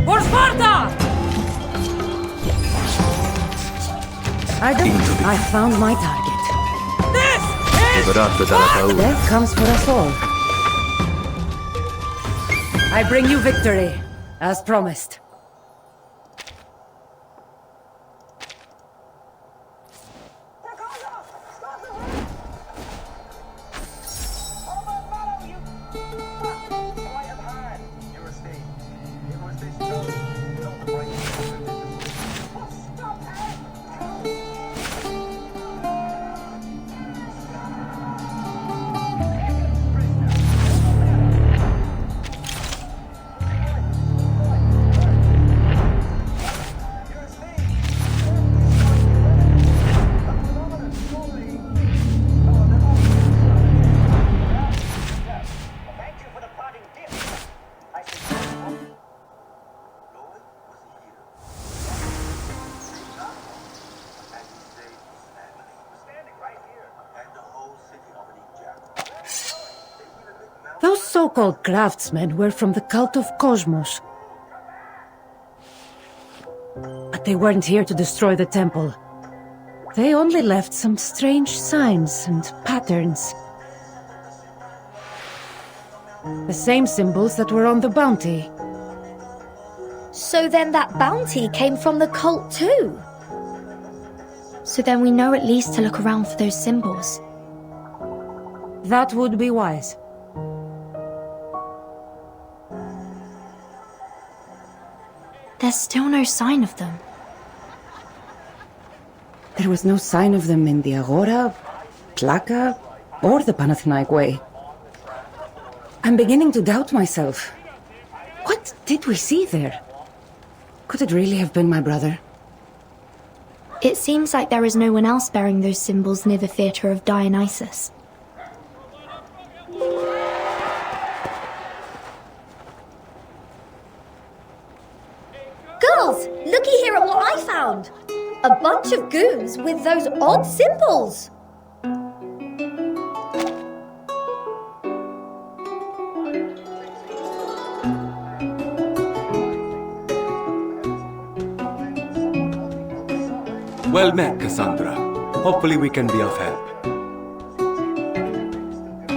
For Sparta! I found my target. Death comes for us all. I bring you victory, as promised. Those so-called craftsmen were from the cult of Cosmos. But they weren't here to destroy the temple. They only left some strange signs and patterns. The same symbols that were on the bounty. So then that bounty came from the cult too? So then we know at least to look around for those symbols. That would be wise. There's still no sign of them. There was no sign of them in the Agora, Plaka, or the Panathinaik Way. I'm beginning to doubt myself. What did we see there? Could it really have been my brother? It seems like there is no one else bearing those symbols near the theatre of Dionysus. Girls, looky here at what I found! A bunch of goons with those odd symbols! Well met, Cassandra. Hopefully we can be of help.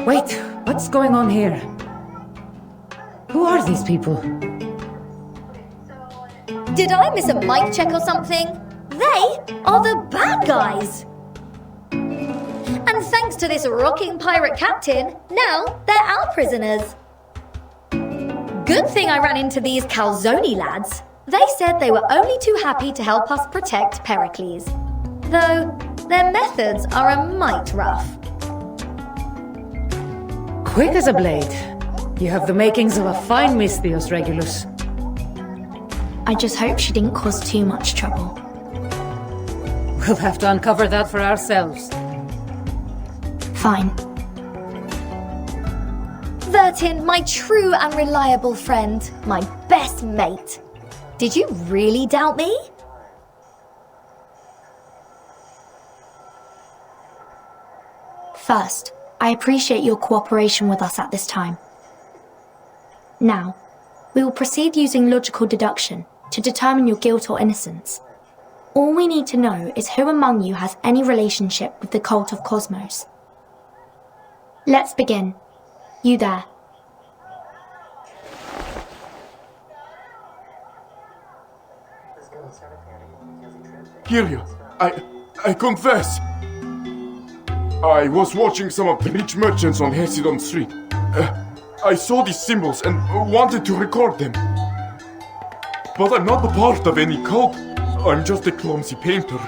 Wait, what's going on here? Who are these people? Did I miss a mic check or something? They are the bad guys! And thanks to this rocking pirate captain, now they're our prisoners. Good thing I ran into these Calzoni lads. They said they were only too happy to help us protect Pericles. Though, their methods are a mite rough. Quick as a blade. You have the makings of a fine Misthios, Regulus. I just hope she didn't cause too much trouble. We'll have to uncover that for ourselves. Fine. Vertin, my true and reliable friend, my best mate. Did you really doubt me? First, I appreciate your cooperation with us at this time. Now, we will proceed using logical deduction to determine your guilt or innocence. All we need to know is who among you has any relationship with the cult of Cosmos. Let's begin. You there. Kyria, I confess. I was watching some of the rich merchants on Hesidon Street. I saw these symbols and wanted to record them. But I'm not a part of any cult. I'm just a clumsy painter.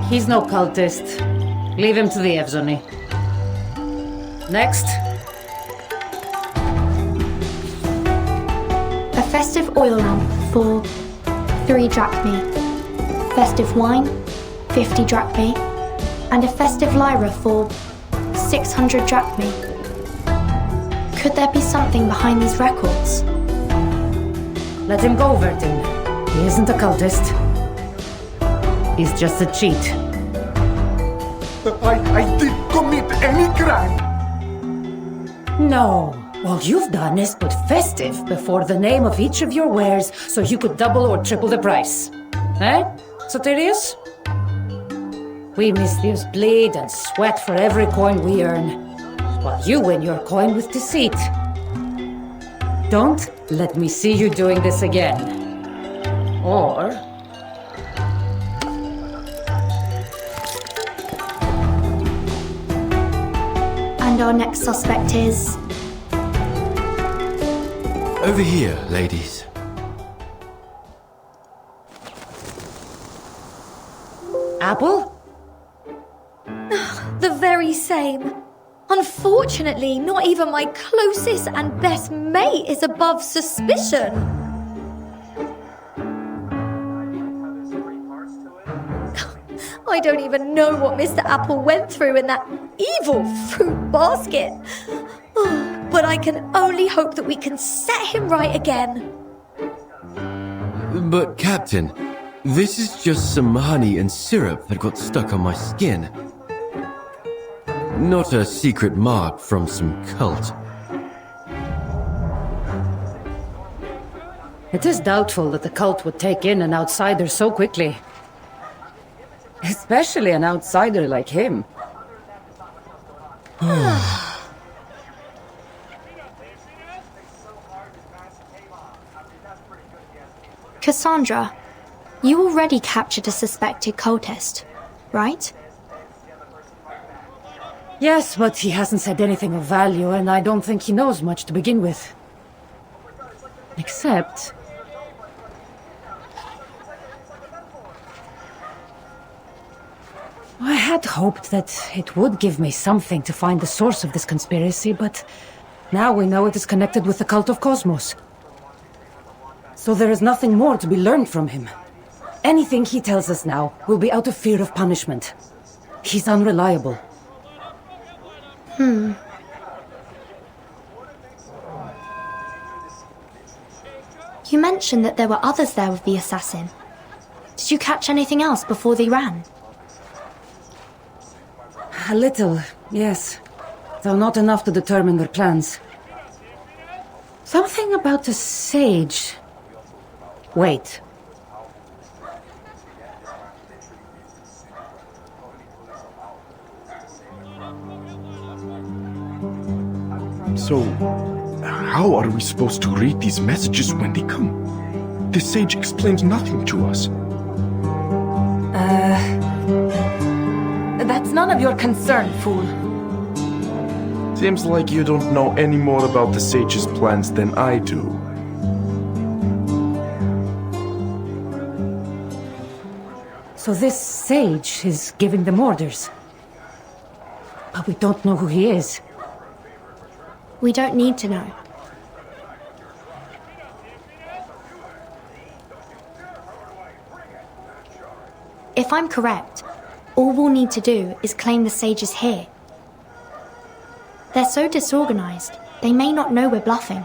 He's no cultist. Leave him to the Evzoni. Next. A festive oil lamp for 3 drachmae. festive wine, 50 drachmae, and a festive lyra for 600 drachmae. Could there be something behind these records? Let him go, Vertin. He isn't a cultist. He's just a cheat. I didn't commit any crime! No. All you've done is put festive before the name of each of your wares so you could double or triple the price. Eh, Soterius? We Misthios bleed and sweat for every coin we earn, while you win your coin with deceit. Don't let me see you doing this again. Or... And our next suspect is... Over here, ladies. Apple? The very same. Unfortunately, not even my closest and best mate is above suspicion. I don't even know what Mr. Apple went through in that evil fruit basket. But I can only hope that we can set him right again. But, Captain, this is just some honey and syrup that got stuck on my skin. Not a secret mark from some cult. It is doubtful that the cult would take in an outsider so quickly. Especially an outsider like him. Cassandra, you already captured a suspected cultist, right? Yes, but he hasn't said anything of value, and I don't think he knows much to begin with. Except... I had hoped that it would give me something to find the source of this conspiracy, but now we know it is connected with the cult of Cosmos. So there is nothing more to be learned from him. Anything he tells us now will be out of fear of punishment. He's unreliable. You mentioned that there were others there with the assassin. Did you catch anything else before they ran? A little, yes. Though not enough to determine their plans. Something about a sage. Wait. So, how are we supposed to read these messages when they come? The sage explains nothing to us. That's none of your concern, fool. Seems like you don't know any more about the sage's plans than I do. So this sage is giving them orders. But we don't know who he is. We don't need to know. If I'm correct, all we'll need to do is claim the sage is here. They're so disorganized, they may not know we're bluffing.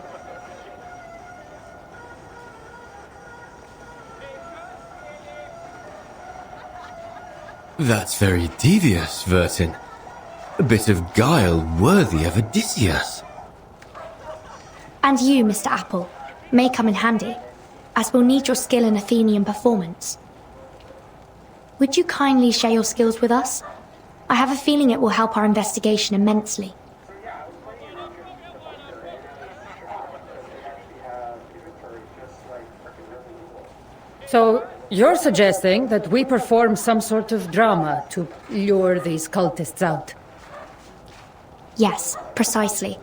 That's very devious, Vertin. A bit of guile worthy of Odysseus. And you, Mr. Apple, may come in handy, as we'll need your skill in Athenian performance. Would you kindly share your skills with us? I have a feeling it will help our investigation immensely. So, you're suggesting that we perform some sort of drama to lure these cultists out? Yes, precisely.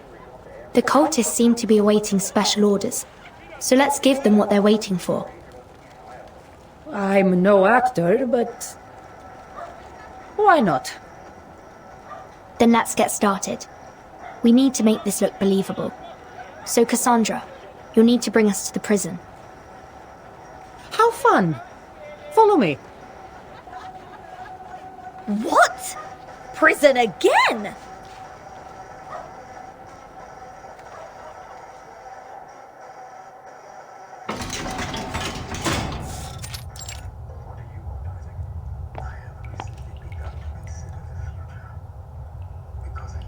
The cultists seem to be awaiting special orders, so let's give them what they're waiting for. I'm no actor, but... why not? Then let's get started. We need to make this look believable. So Cassandra, you'll need to bring us to the prison. How fun! Follow me. What? Prison again?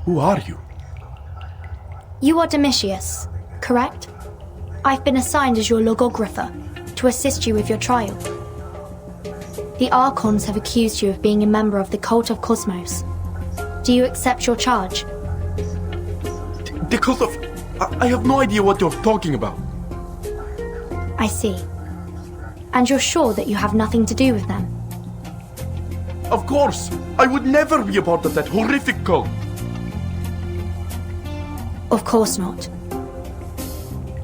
Who are you? You are Domitius, correct? I've been assigned as your logographer to assist you with your trial. The Archons have accused you of being a member of the Cult of Cosmos. Do you accept your charge? The cult of... I have no idea what you're talking about. I see. And you're sure that you have nothing to do with them? Of course! I would never be a part of that horrific cult! Of course not.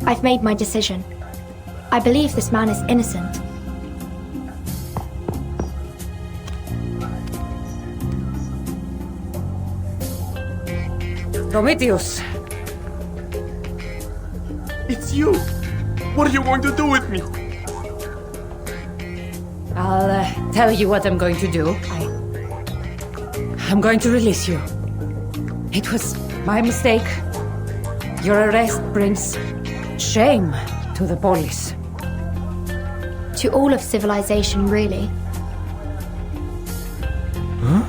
I've made my decision. I believe this man is innocent. Domitius! It's you! What are you going to do with me? I'll tell you what I'm going to do. I'm going to release you. It was my mistake. Your arrest brings shame to the polis. To all of civilization, really. Huh?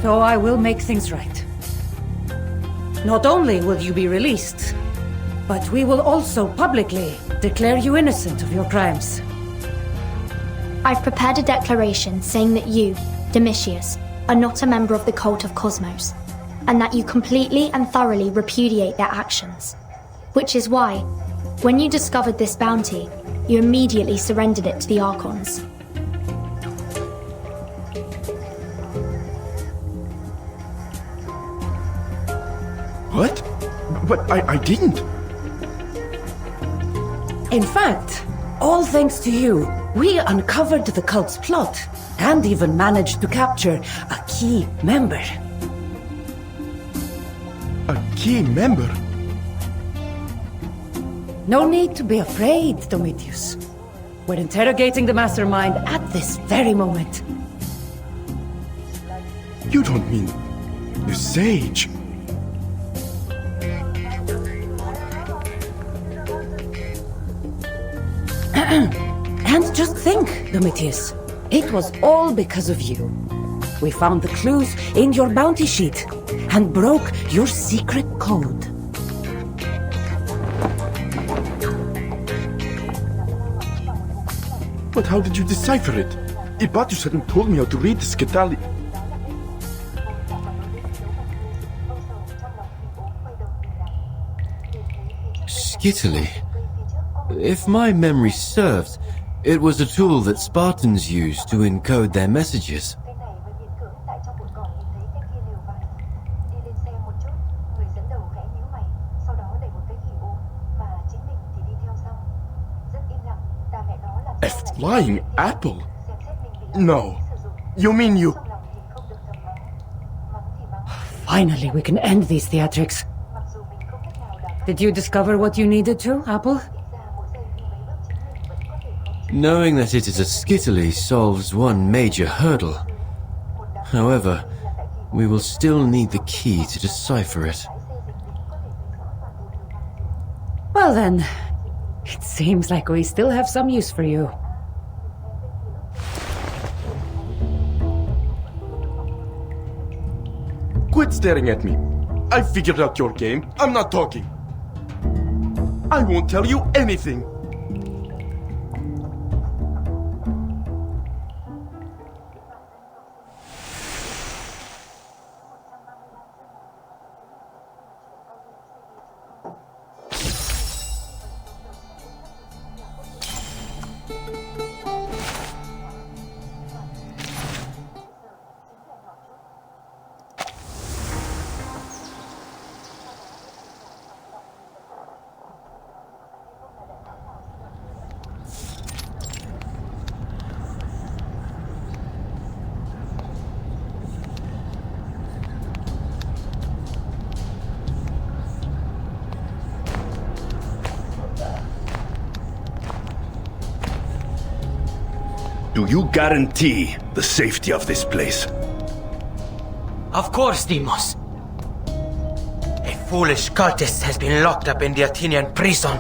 So I will make things right. Not only will you be released, but we will also publicly declare you innocent of your crimes. I've prepared a declaration saying that you, Domitius, are not a member of the Cult of Cosmos, and that you completely and thoroughly repudiate their actions. Which is why, when you discovered this bounty, you immediately surrendered it to the Archons. What? But I didn't. In fact, all thanks to you, we uncovered the cult's plot and even managed to capture a key member. A key member? No need to be afraid, Domitius. We're interrogating the mastermind at this very moment. You don't mean the Sage? And just think, Domitius, it was all because of you. We found the clues in your bounty sheet and broke your secret code. But how did you decipher it? Ibatius hadn't told me how to read the Scatali. Skitaly? If my memory serves, it was a tool that Spartans used to encode their messages. A flying apple? No. You mean you... Finally, we can end these theatrics. Did you discover what you needed to, Apple? Knowing that it is a Skitaly solves one major hurdle. However, we will still need the key to decipher it. Well then, it seems like we still have some use for you. Quit staring at me. I figured out your game. I'm not talking. I won't tell you anything. Do you guarantee the safety of this place? Of course, Deimos. A foolish cultist has been locked up in the Athenian prison,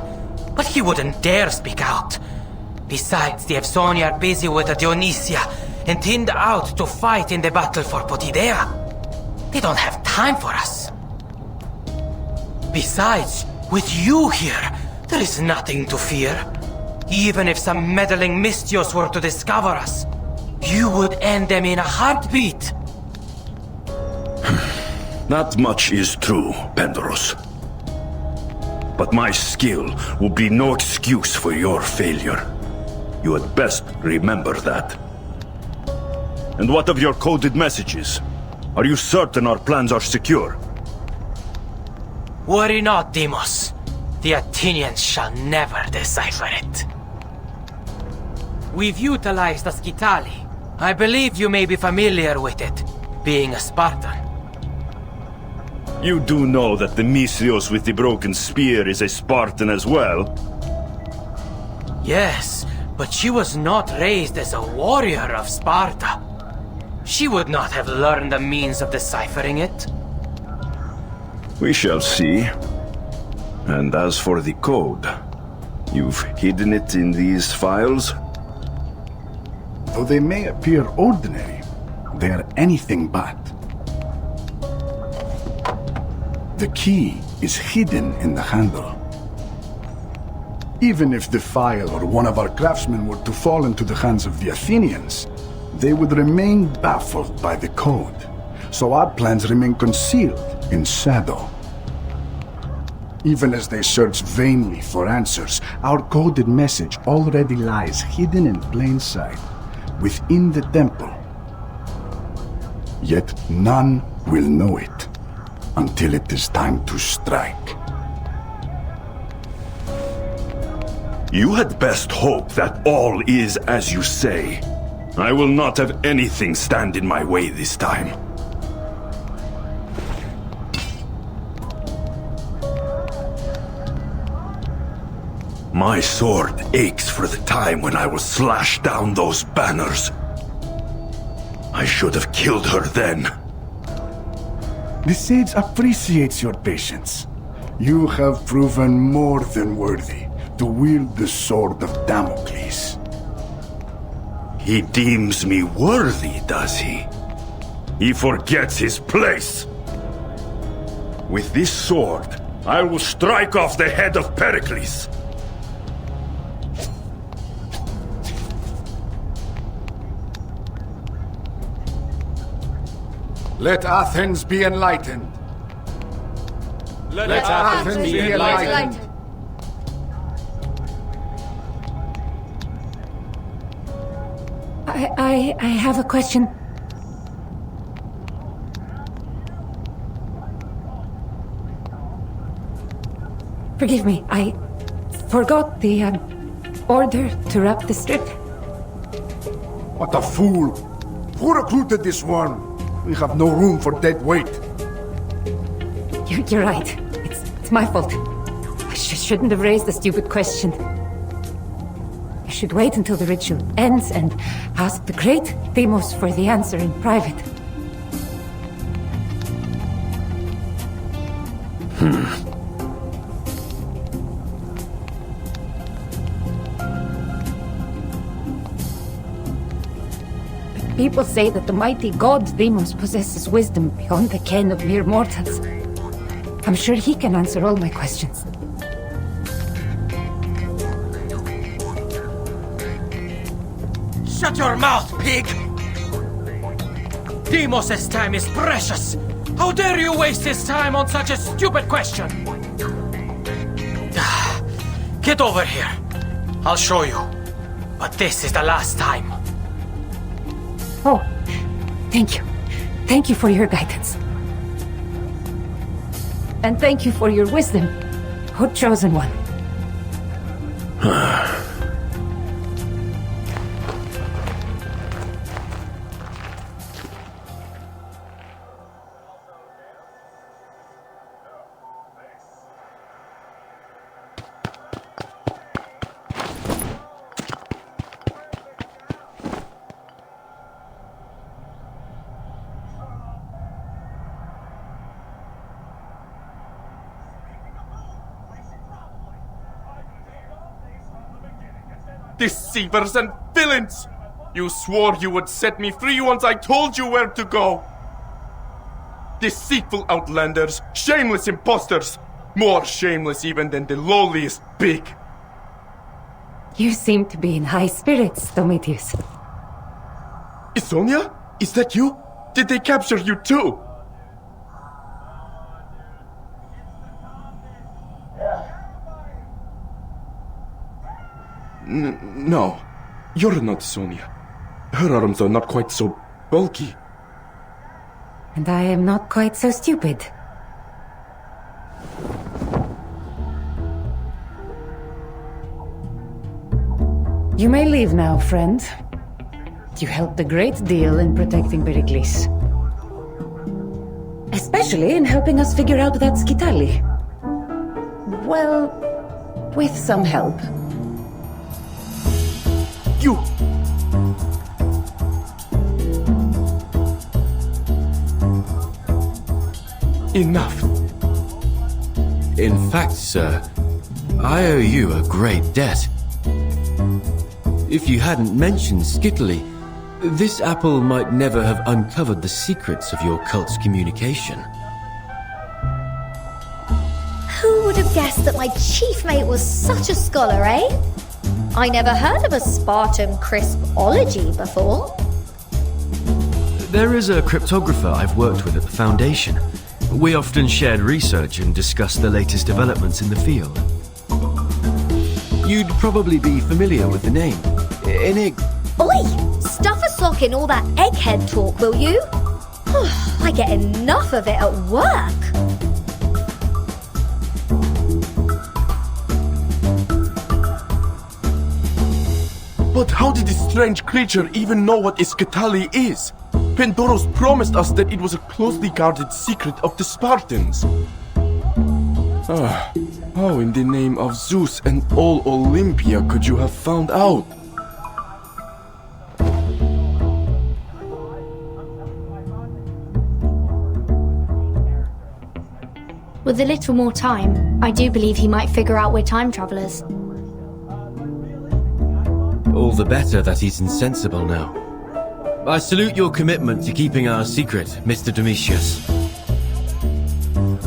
but he wouldn't dare speak out. Besides, the Evsonia are busy with the Dionysia and thinned out to fight in the battle for Potidea. They don't have time for us. Besides, with you here, there is nothing to fear. Even if some meddling Mystios were to discover us, you would end them in a heartbeat. Not much is true, Pendaros. But my skill will be no excuse for your failure. You had best remember that. And what of your coded messages? Are you certain our plans are secure? Worry not, Deimos. The Athenians shall never decipher it. We've utilized the Scitali. I believe you may be familiar with it, being a Spartan. You do know that the Mystios with the broken spear is a Spartan as well? Yes, but she was not raised as a warrior of Sparta. She would not have learned the means of deciphering it. We shall see. And as for the code, you've hidden it in these files? Though they may appear ordinary, they are anything but. The key is hidden in the handle. Even if the file or one of our craftsmen were to fall into the hands of the Athenians, they would remain baffled by the code. So our plans remain concealed in shadow. Even as they search vainly for answers, our coded message already lies hidden in plain sight, within the temple. Yet none will know it until it is time to strike. You had best hope that all is as you say. I will not have anything stand in my way this time. My sword aches for the time when I will slash down those banners. I should have killed her then. The sage appreciates your patience. You have proven more than worthy to wield the sword of Damocles. He deems me worthy, does he? He forgets his place. With this sword, I will strike off the head of Pericles. Let Athens be enlightened. Let Athens be enlightened. I have a question. Forgive me, I forgot the order to wrap the strip. What a fool! Who recruited this worm? We have no room for dead weight. You're right. It's my fault. I shouldn't have raised the stupid question. I should wait until the ritual ends and ask the great Deimos for the answer in private. People say that the mighty god Deimos possesses wisdom beyond the ken of mere mortals. I'm sure he can answer all my questions. Shut your mouth, pig! Deimos' time is precious! How dare you waste his time on such a stupid question? Get over here. I'll show you. But this is the last time. Oh, thank you. Thank you for your guidance. And thank you for your wisdom, O Chosen One. Deceivers and villains! You swore you would set me free once I told you where to go! Deceitful outlanders, shameless imposters! More shameless even than the lowliest pig! You seem to be in high spirits, Domitius. Isonia? Is that you? Did they capture you too? No, you're not Sonia. Her arms are not quite so bulky. And I am not quite so stupid. You may leave now, friend. You helped a great deal in protecting Pericles. Especially in helping us figure out that Skitali. Well, with some help. You! Enough. In fact, sir, I owe you a great debt. If you hadn't mentioned Skittily, this apple might never have uncovered the secrets of your cult's communication. Who would have guessed that my chief mate was such a scholar, eh? I never heard of a Spartan crispology before. There is a cryptographer I've worked with at the Foundation. We often shared research and discussed the latest developments in the field. You'd probably be familiar with the name. Oi! Stuff a sock in all that egghead talk, will you? I get enough of it at work. But how did this strange creature even know what Iskatali is? Pendoros promised us that it was a closely guarded secret of the Spartans. How in the name of Zeus and all Olympia could you have found out? With a little more time, I do believe he might figure out we're time travelers. All the better that he's insensible now. I salute your commitment to keeping our secret, Mr. Domitius.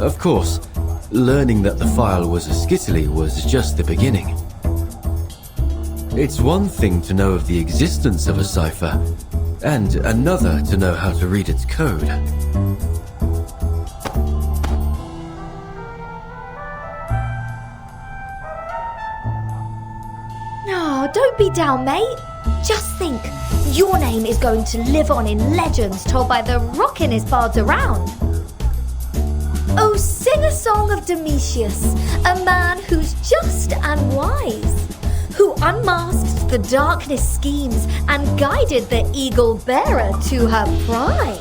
Of course, learning that the file was a Skittily was just the beginning. It's one thing to know of the existence of a cipher, and another to know how to read its code. No, don't be down, mate. Just think, your name is going to live on in legends told by the rockinest bards around. Oh, sing a song of Domitius, a man who's just and wise, who unmasked the darkness schemes and guided the eagle bearer to her pride.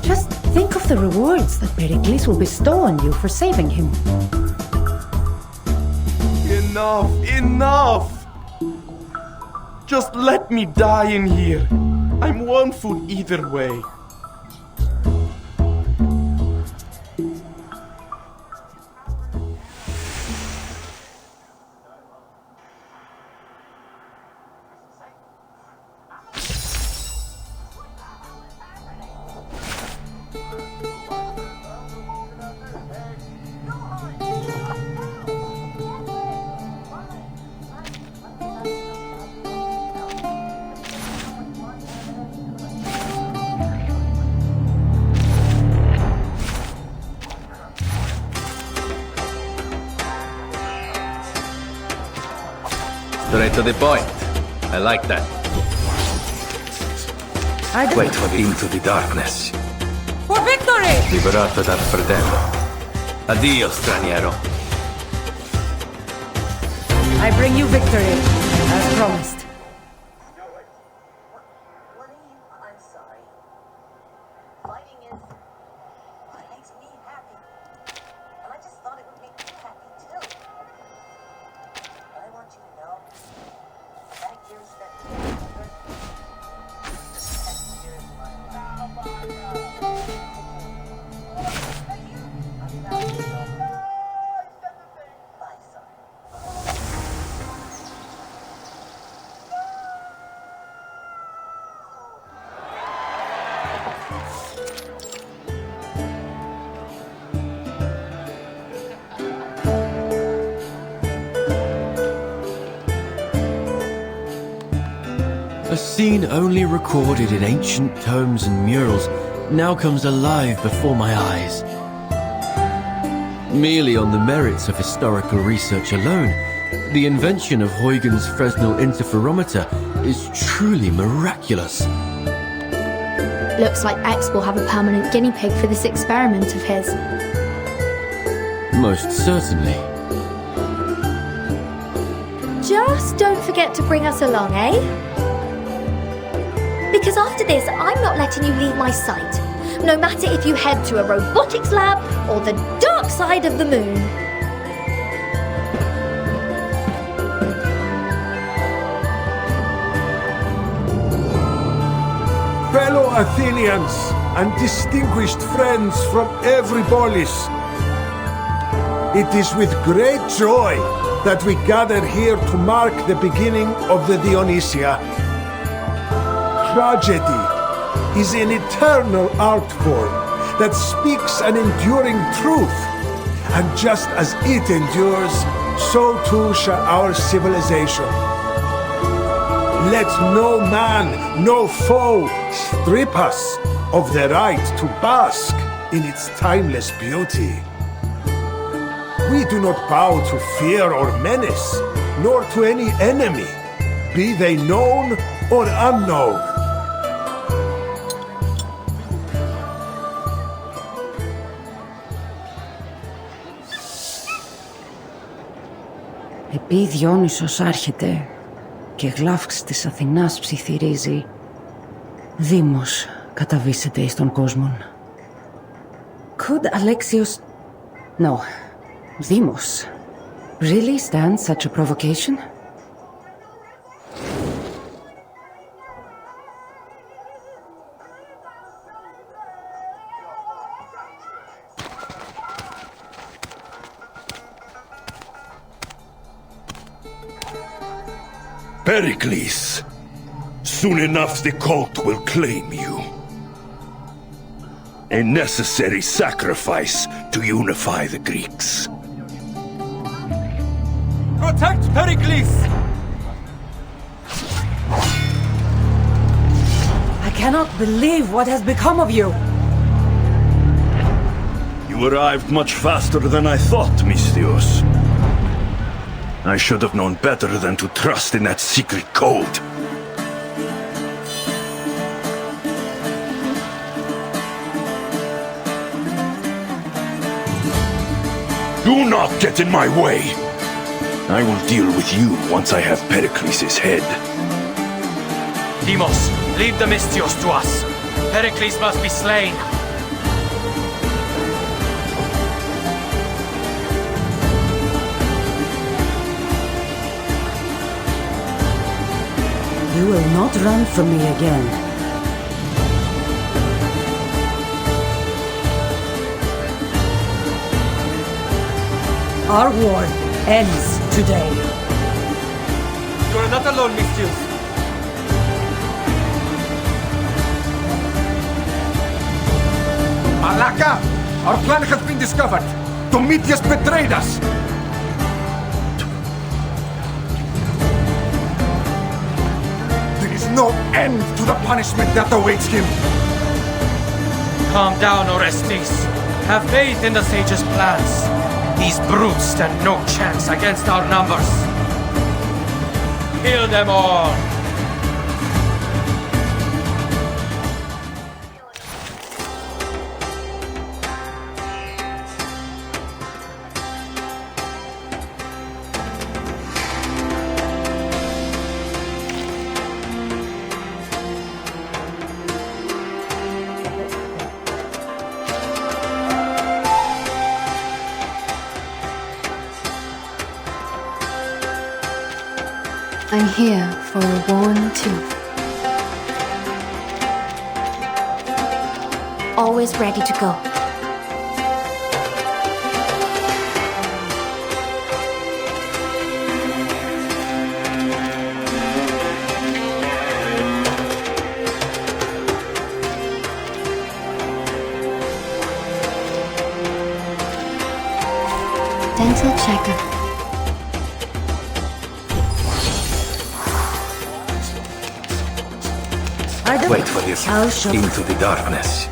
Just think of the rewards that Pericles will bestow on you for saving him. Enough! Enough! Just let me die in here. I'm one foot either way. Straight to the point. I like that. Wait for into the darkness. For victory! Liberato dal fratello. Addio, straniero. I bring you victory, as promised. I'm sorry. Fighting is what makes me happy. And I just thought it would make you happy too. But I want you to know that year spent together, that year is my life. A scene only recorded in ancient tomes and murals now comes alive before my eyes. Merely on the merits of historical research alone, the invention of Huygens Fresnel interferometer is truly miraculous. Looks like X will have a permanent guinea pig for this experiment of his. Most certainly. Just don't forget to bring us along, eh? Because after this, I'm not letting you leave my sight. No matter if you head to a robotics lab or the dark side of the moon. Fellow Athenians and distinguished friends from every polis, it is with great joy that we gather here to mark the beginning of the Dionysia. Tragedy is an eternal art form that speaks an enduring truth, and just as it endures, so too shall our civilization. Let no man, no foe, strip us of the right to bask in its timeless beauty. We do not bow to fear or menace, nor to any enemy, be they known or unknown. Επί Διόνυσος άρχεται και γλάφξ της Αθηνάς ψιθυρίζει, Δήμος καταβήσεται εις τον κόσμον. Could Alexios... No, Demos really stand such a provocation? Pericles, soon enough the cult will claim you. A necessary sacrifice to unify the Greeks. Protect Pericles! I cannot believe what has become of you. You arrived much faster than I thought, Misthios. I should have known better than to trust in that secret code. Do not get in my way! I will deal with you once I have Pericles' head. Demos, leave the Misthios to us. Pericles must be slain. You will not run from me again. Our war ends today. You are not alone, Misthios. Malaka! Our plan has been discovered. Domitius betrayed us. There is no end to the punishment that awaits him. Calm down, Orestes. Have faith in the sage's plans. These brutes stand no chance against our numbers. Kill them all! I'm here for a worn tooth. Always ready to go. gentle checker. Wait for this. I'll show. Into the darkness.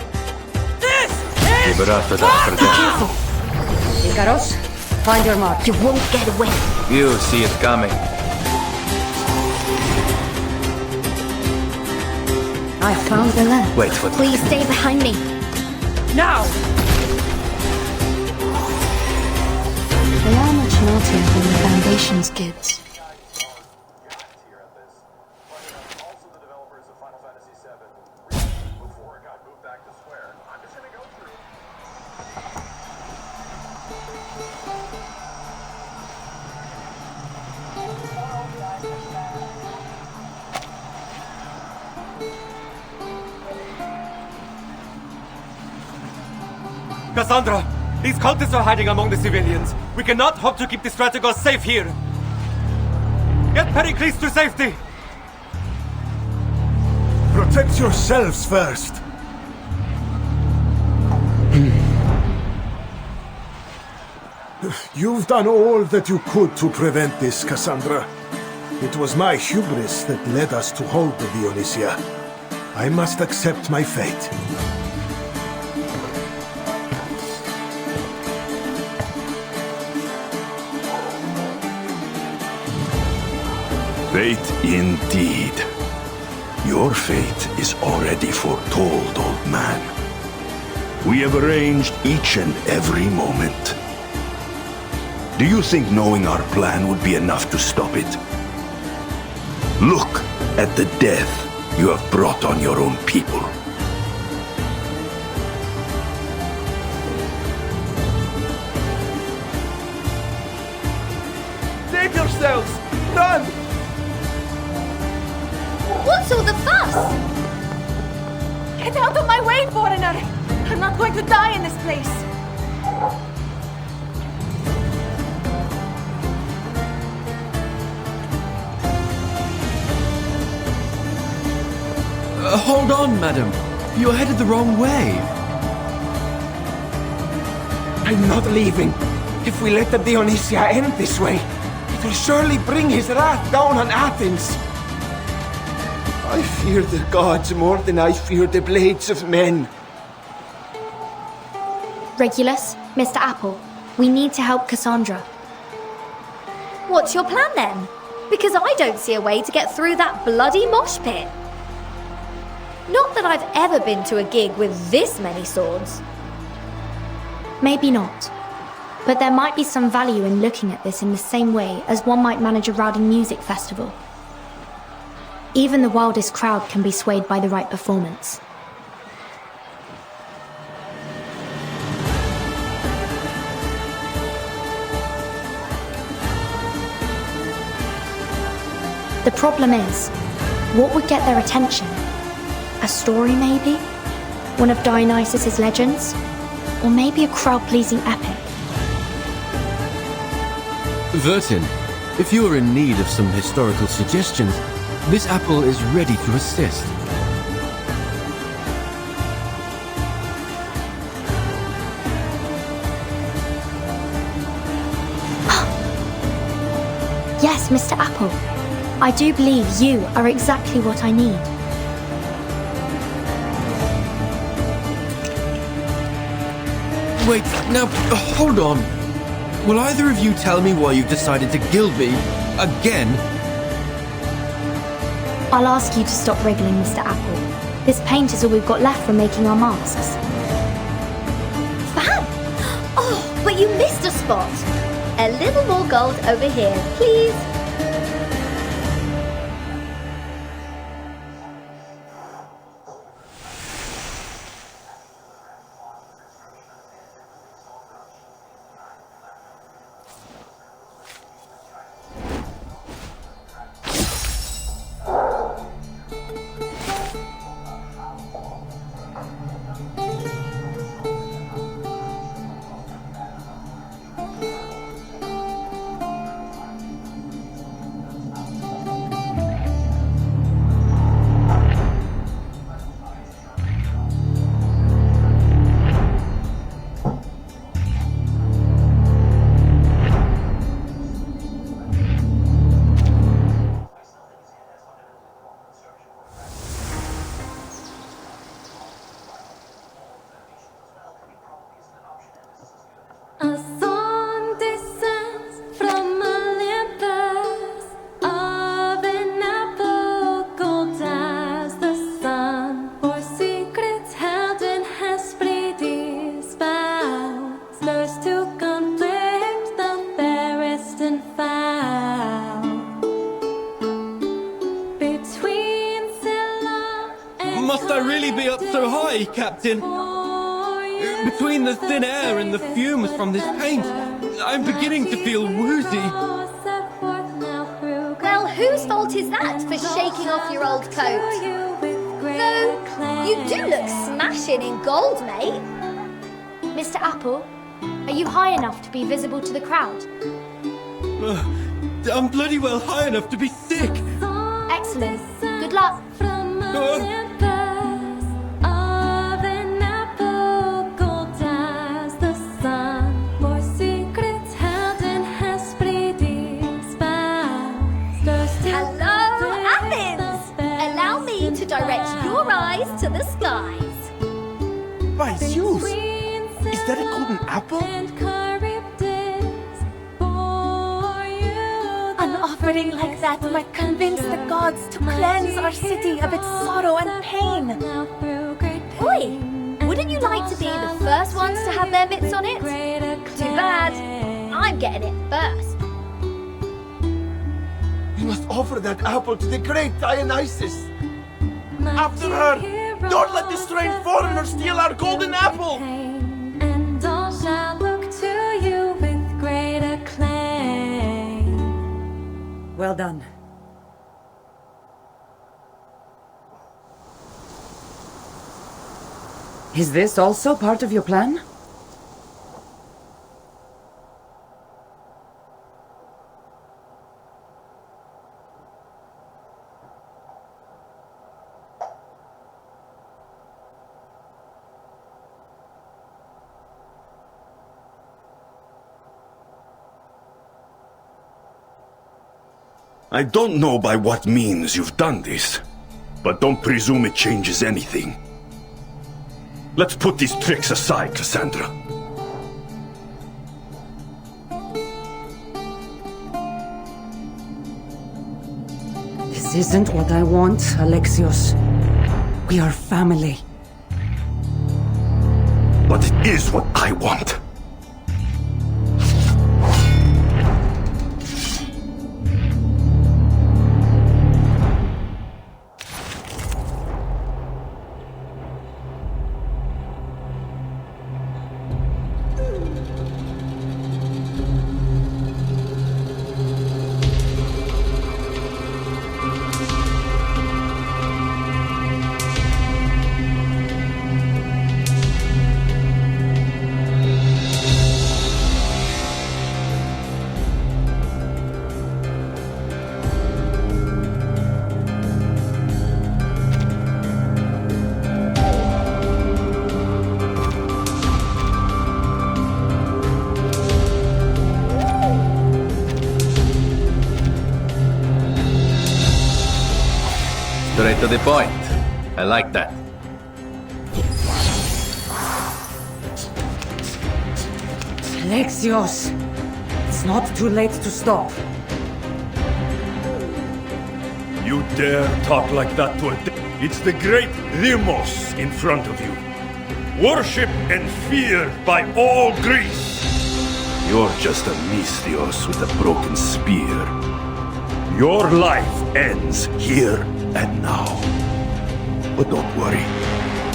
Be careful. Ikaros, find your mark. You won't get away. You see it coming. I found the lamp. Wait for Please stay behind me. Now! They are much naughtier than the Foundation's kids. Cassandra! These cultists are hiding among the civilians. We cannot hope to keep the Strategos safe here. Get Pericles to safety! Protect yourselves first. You've done all that you could to prevent this, Cassandra. It was my hubris that led us to hold the Dionysia. I must accept my fate. Fate indeed. Your fate is already foretold, old man. We have arranged each and every moment. Do you think knowing our plan would be enough to stop it? Look at the death you have brought on your own people. Save yourselves! Run! What's all the fuss? Get out of my way, foreigner! I'm not going to die in this place! Hold on, madam. You're headed the wrong way. I'm not leaving. If we let the Dionysia end this way, it will surely bring his wrath down on Athens. I fear the gods more than I fear the blades of men. Regulus, Mr. Apple, we need to help Cassandra. What's your plan then? Because I don't see a way to get through that bloody mosh pit. Not that I've ever been to a gig with this many swords. Maybe not. But there might be some value in looking at this in the same way as one might manage a rowdy music festival. Even the wildest crowd can be swayed by the right performance. The problem is, what would get their attention? A story, maybe? One of Dionysus's legends? Or maybe a crowd-pleasing epic? Vertin, if you are in need of some historical suggestions, Miss Apple is ready to assist. Yes, Mr. Apple. I do believe you are exactly what I need. Wait, now, hold on. Will either of you tell me why you've decided to gild me again? I'll ask you to stop wriggling, Mr. Apple. This paint is all we've got left for making our masks. Fab! Oh, but you missed a spot. A little more gold over here, please. Captain. Between the thin air and the fumes from this paint, I'm beginning to feel woozy. Well, whose fault is that for shaking off your old coat? Though, you do look smashing in gold, mate. Mr. Apple, are you high enough to be visible to the crowd? I'm bloody well high enough to be sick. Excellent. Good luck. Hello, Athens! Allow me to direct your eyes to the skies. By Zeus! Is that a golden apple? An offering like that might convince the gods to cleanse our city of its sorrow and pain. Oi! Wouldn't you like to be the first ones to have their mitts on it? Too bad. I'm getting it first. We must offer that apple to the great Dionysus. After her! Don't let this strange foreigner steal our golden apple! And all shall look to you with great acclaim. Well done. Is this also part of your plan? I don't know by what means you've done this, but don't presume it changes anything. Let's put these tricks aside, Cassandra. This isn't what I want, Alexios. We are family. But it is what I want. Straight to the point. I like that. Alexios! It's not too late to stop. You dare talk like that to a... It's the great Demos in front of you. Worshipped and feared by all Greece. You're just a Misthios with a broken spear. Your life ends here and now. But don't worry.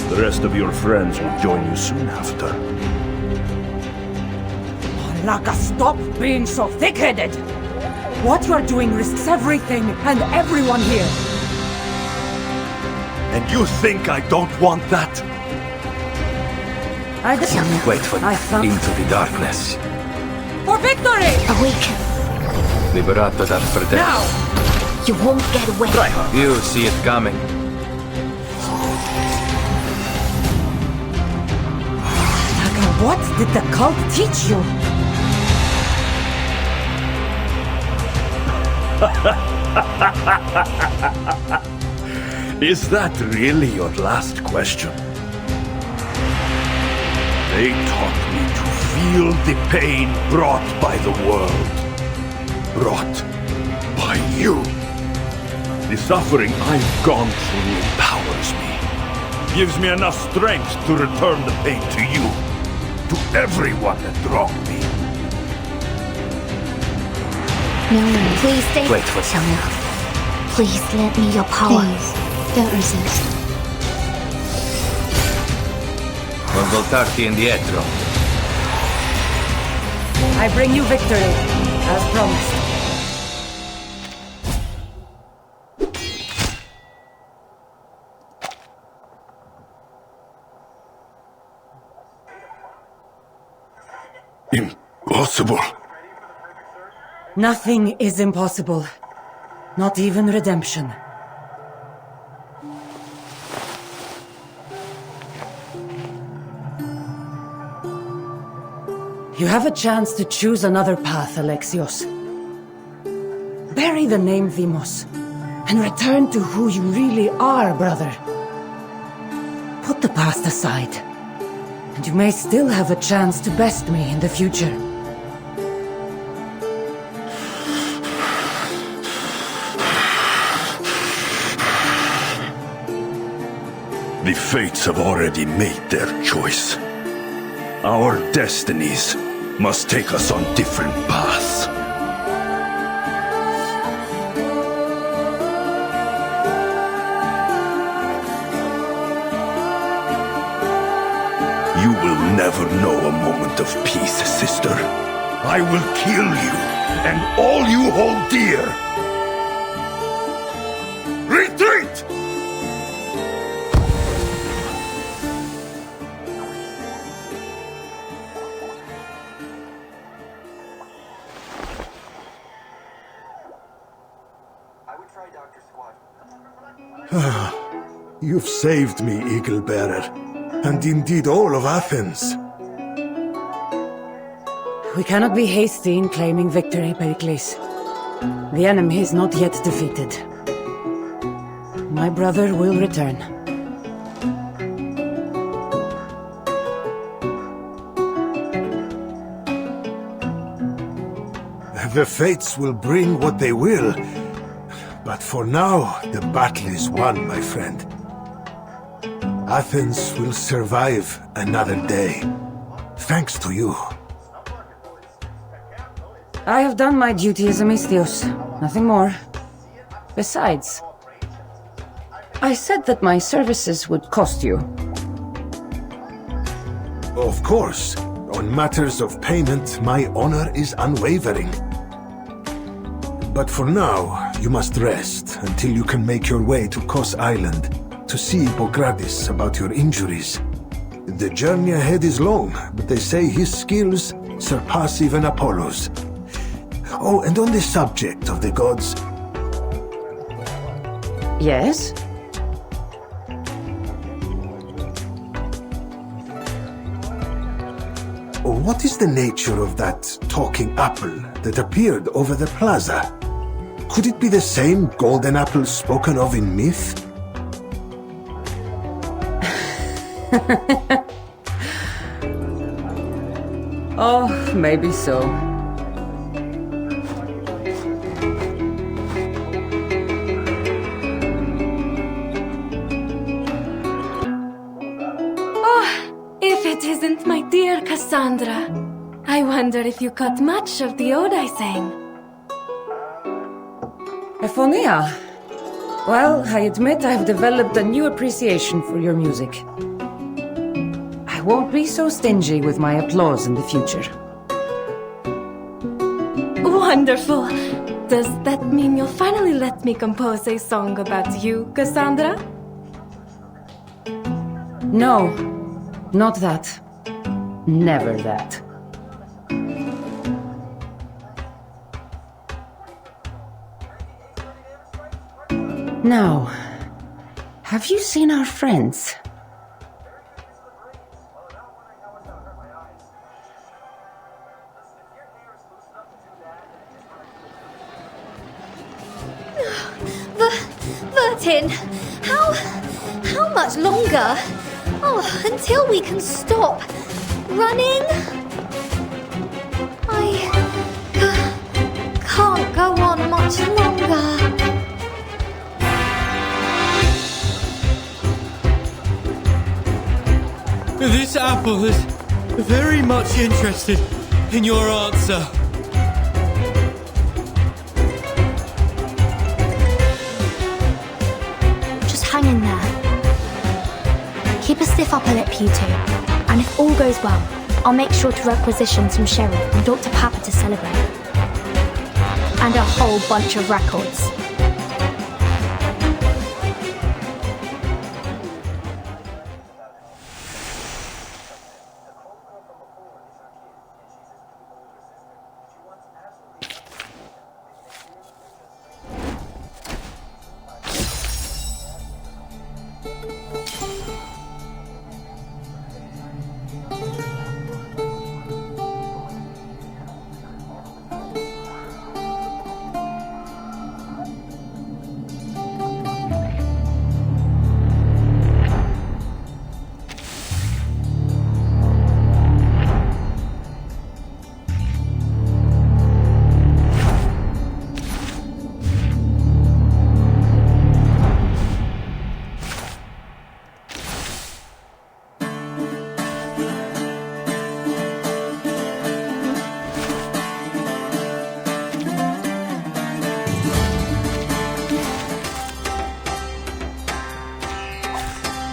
The rest of your friends will join you soon after. Laka, stop being so thick-headed! What you are doing risks everything and everyone here. And you think I don't want that? I just... Wait for me into the darkness. For victory! Awaken. Liberato dal fratello. Now! You won't get away. You see it coming. Laka, what did the cult teach you? Is that really your last question? They taught me to feel the pain brought by the world. Brought by you. The suffering I've gone through empowers me. Gives me enough strength to return the pain to you. To everyone that wronged me. No, Please stay. Wait for Sonia, please lend me your power. Please, don't resist. Non voltarti indietro. I bring you victory, as promised. Impossible. Nothing is impossible. Not even redemption. You have a chance to choose another path, Alexios. Bury the name Deimos, and return to who you really are, brother. Put the past aside, and you may still have a chance to best me in the future. The fates have already made their choice. Our destinies must take us on different paths. You will never know a moment of peace, sister. I will kill you and all you hold dear. Retreat! You've saved me, Eagle Bearer, and indeed all of Athens. We cannot be hasty in claiming victory, Pericles. The enemy is not yet defeated. My brother will return. The fates will bring what they will, but for now, the battle is won, my friend. Athens will survive another day, thanks to you. I have done my duty as a Misthios, nothing more. Besides, I said that my services would cost you. Of course, on matters of payment, my honor is unwavering. But for now, you must rest until you can make your way to Kos Island to see Hippocrates about your injuries. The journey ahead is long, but they say his skills surpass even Apollo's. Oh, and on the subject of the gods... Yes? What is the nature of that talking apple that appeared over the plaza? Could it be the same golden apple spoken of in myth? Oh, maybe so. Oh, if it isn't my dear Cassandra. I wonder if you caught much of the ode I sang. Ephonia. Well, I admit I've developed a new appreciation for your music. I won't be so stingy with my applause in the future. Wonderful. Does that mean you'll finally let me compose a song about you, Cassandra? No, not that. Never that. Now, have you seen our friends? Vertin, how much longer? Oh, until we can stop running? I can't go on much longer. This apple is very much interested in your answer. Just hang in there. Keep a stiff upper lip, you two. And if all goes well, I'll make sure to requisition some sherry and Dr. Papa to celebrate. And a whole bunch of records.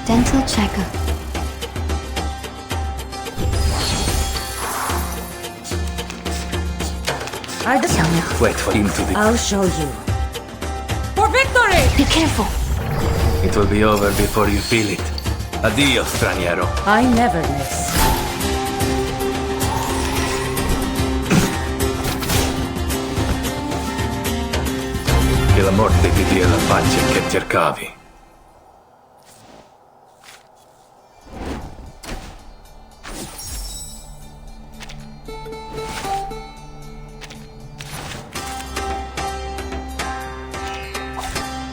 Dental checker. Wait for him to be. I'll show you. For victory! Be careful. It will be over before you feel it. Addio, straniero. I never miss. Che la morte ti dia la pace che cercavi.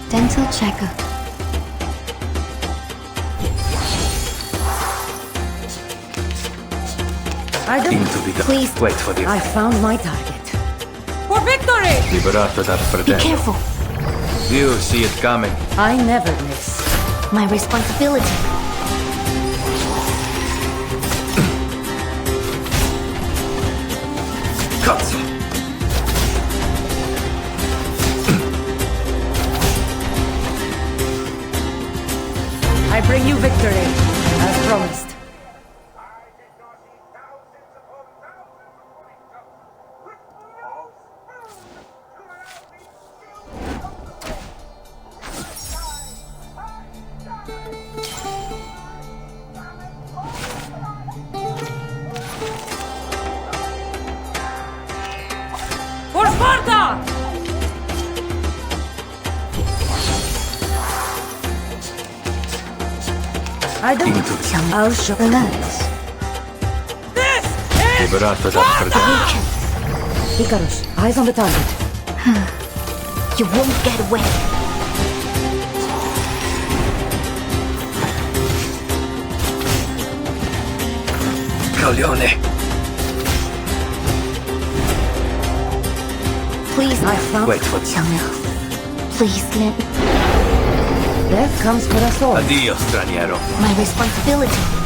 Dental checker. Into the Please. Wait for the. I found my target. For victory! Liberato dal Be fratello. careful. You see it coming. I never miss. My responsibility. Cazzo! I bring you victory, as promised. For Sparta! I don't. I'll show. Relax. Liberato dal fratello. Icarus, eyes on the target. You won't get away. Coglione! Please, I found. Wait for please let me. Death comes for us all. Addio, straniero. My responsibility.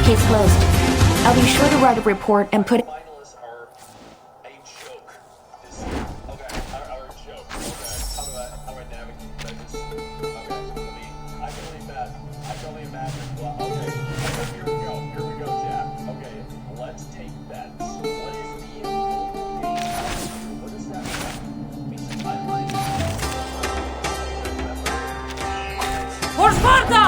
Case closed. I'll be sure to write a report and put it. For Sparta!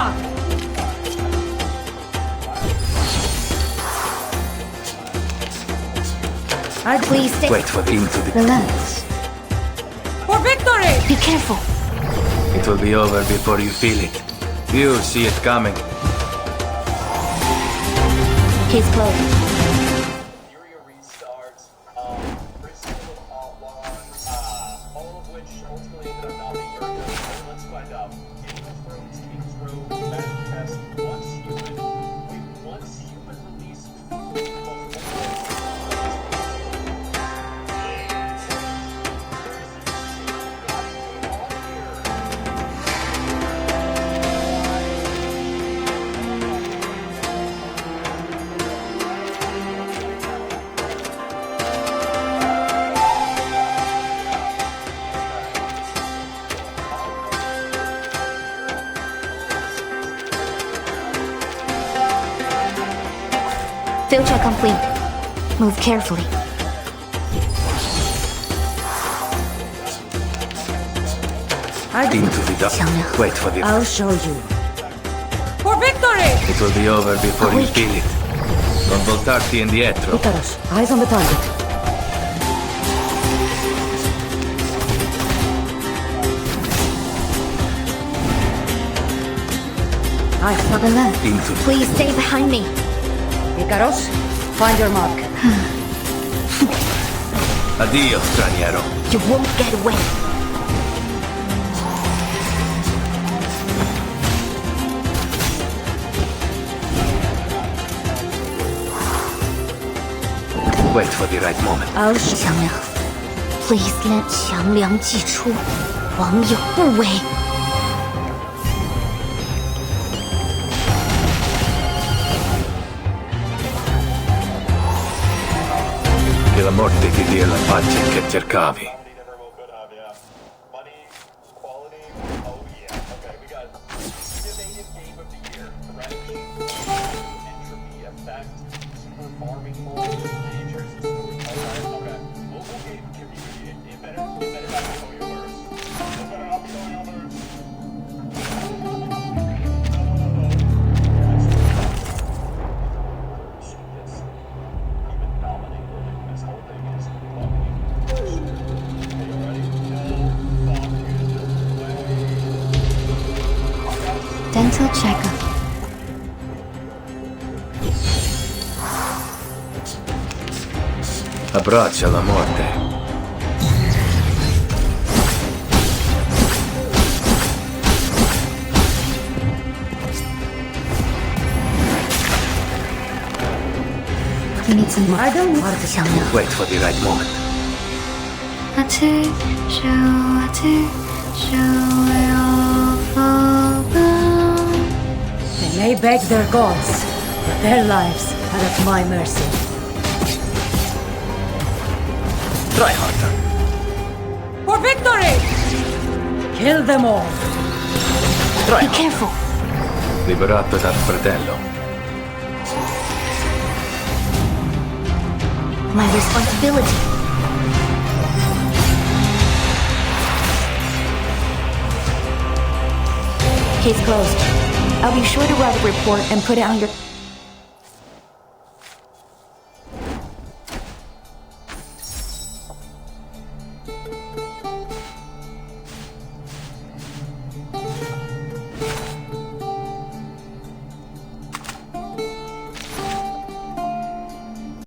Please stay. Wait for him to be. Relax. For victory! Be careful. It will be over before you feel it. You see it coming. Case closed. Filter complete. Move carefully. Into the dark. Wait for the... I'll show you. For victory! It will be over before you feel it. Non voltarti indietro. Ikaros, eyes on the target. Below. Into... Please stay behind me. Ikaros, find your mark. Addio, straniero. You won't get away. Wait for the right moment. 强梁 ，Please let 强梁祭出，王有不为。Che la morte ti dia la pace che cercavi. Dental checkup. Abbraccia la morte. We need some more. I don't want the 强梁。 Wait for the right moment. They may beg their gods, but their lives are at my mercy. Try harder. For victory! Kill them all. Try Be harder. careful. Liberato dal fratello. My responsibility. Case closed. I'll be sure to write a report and put it on your...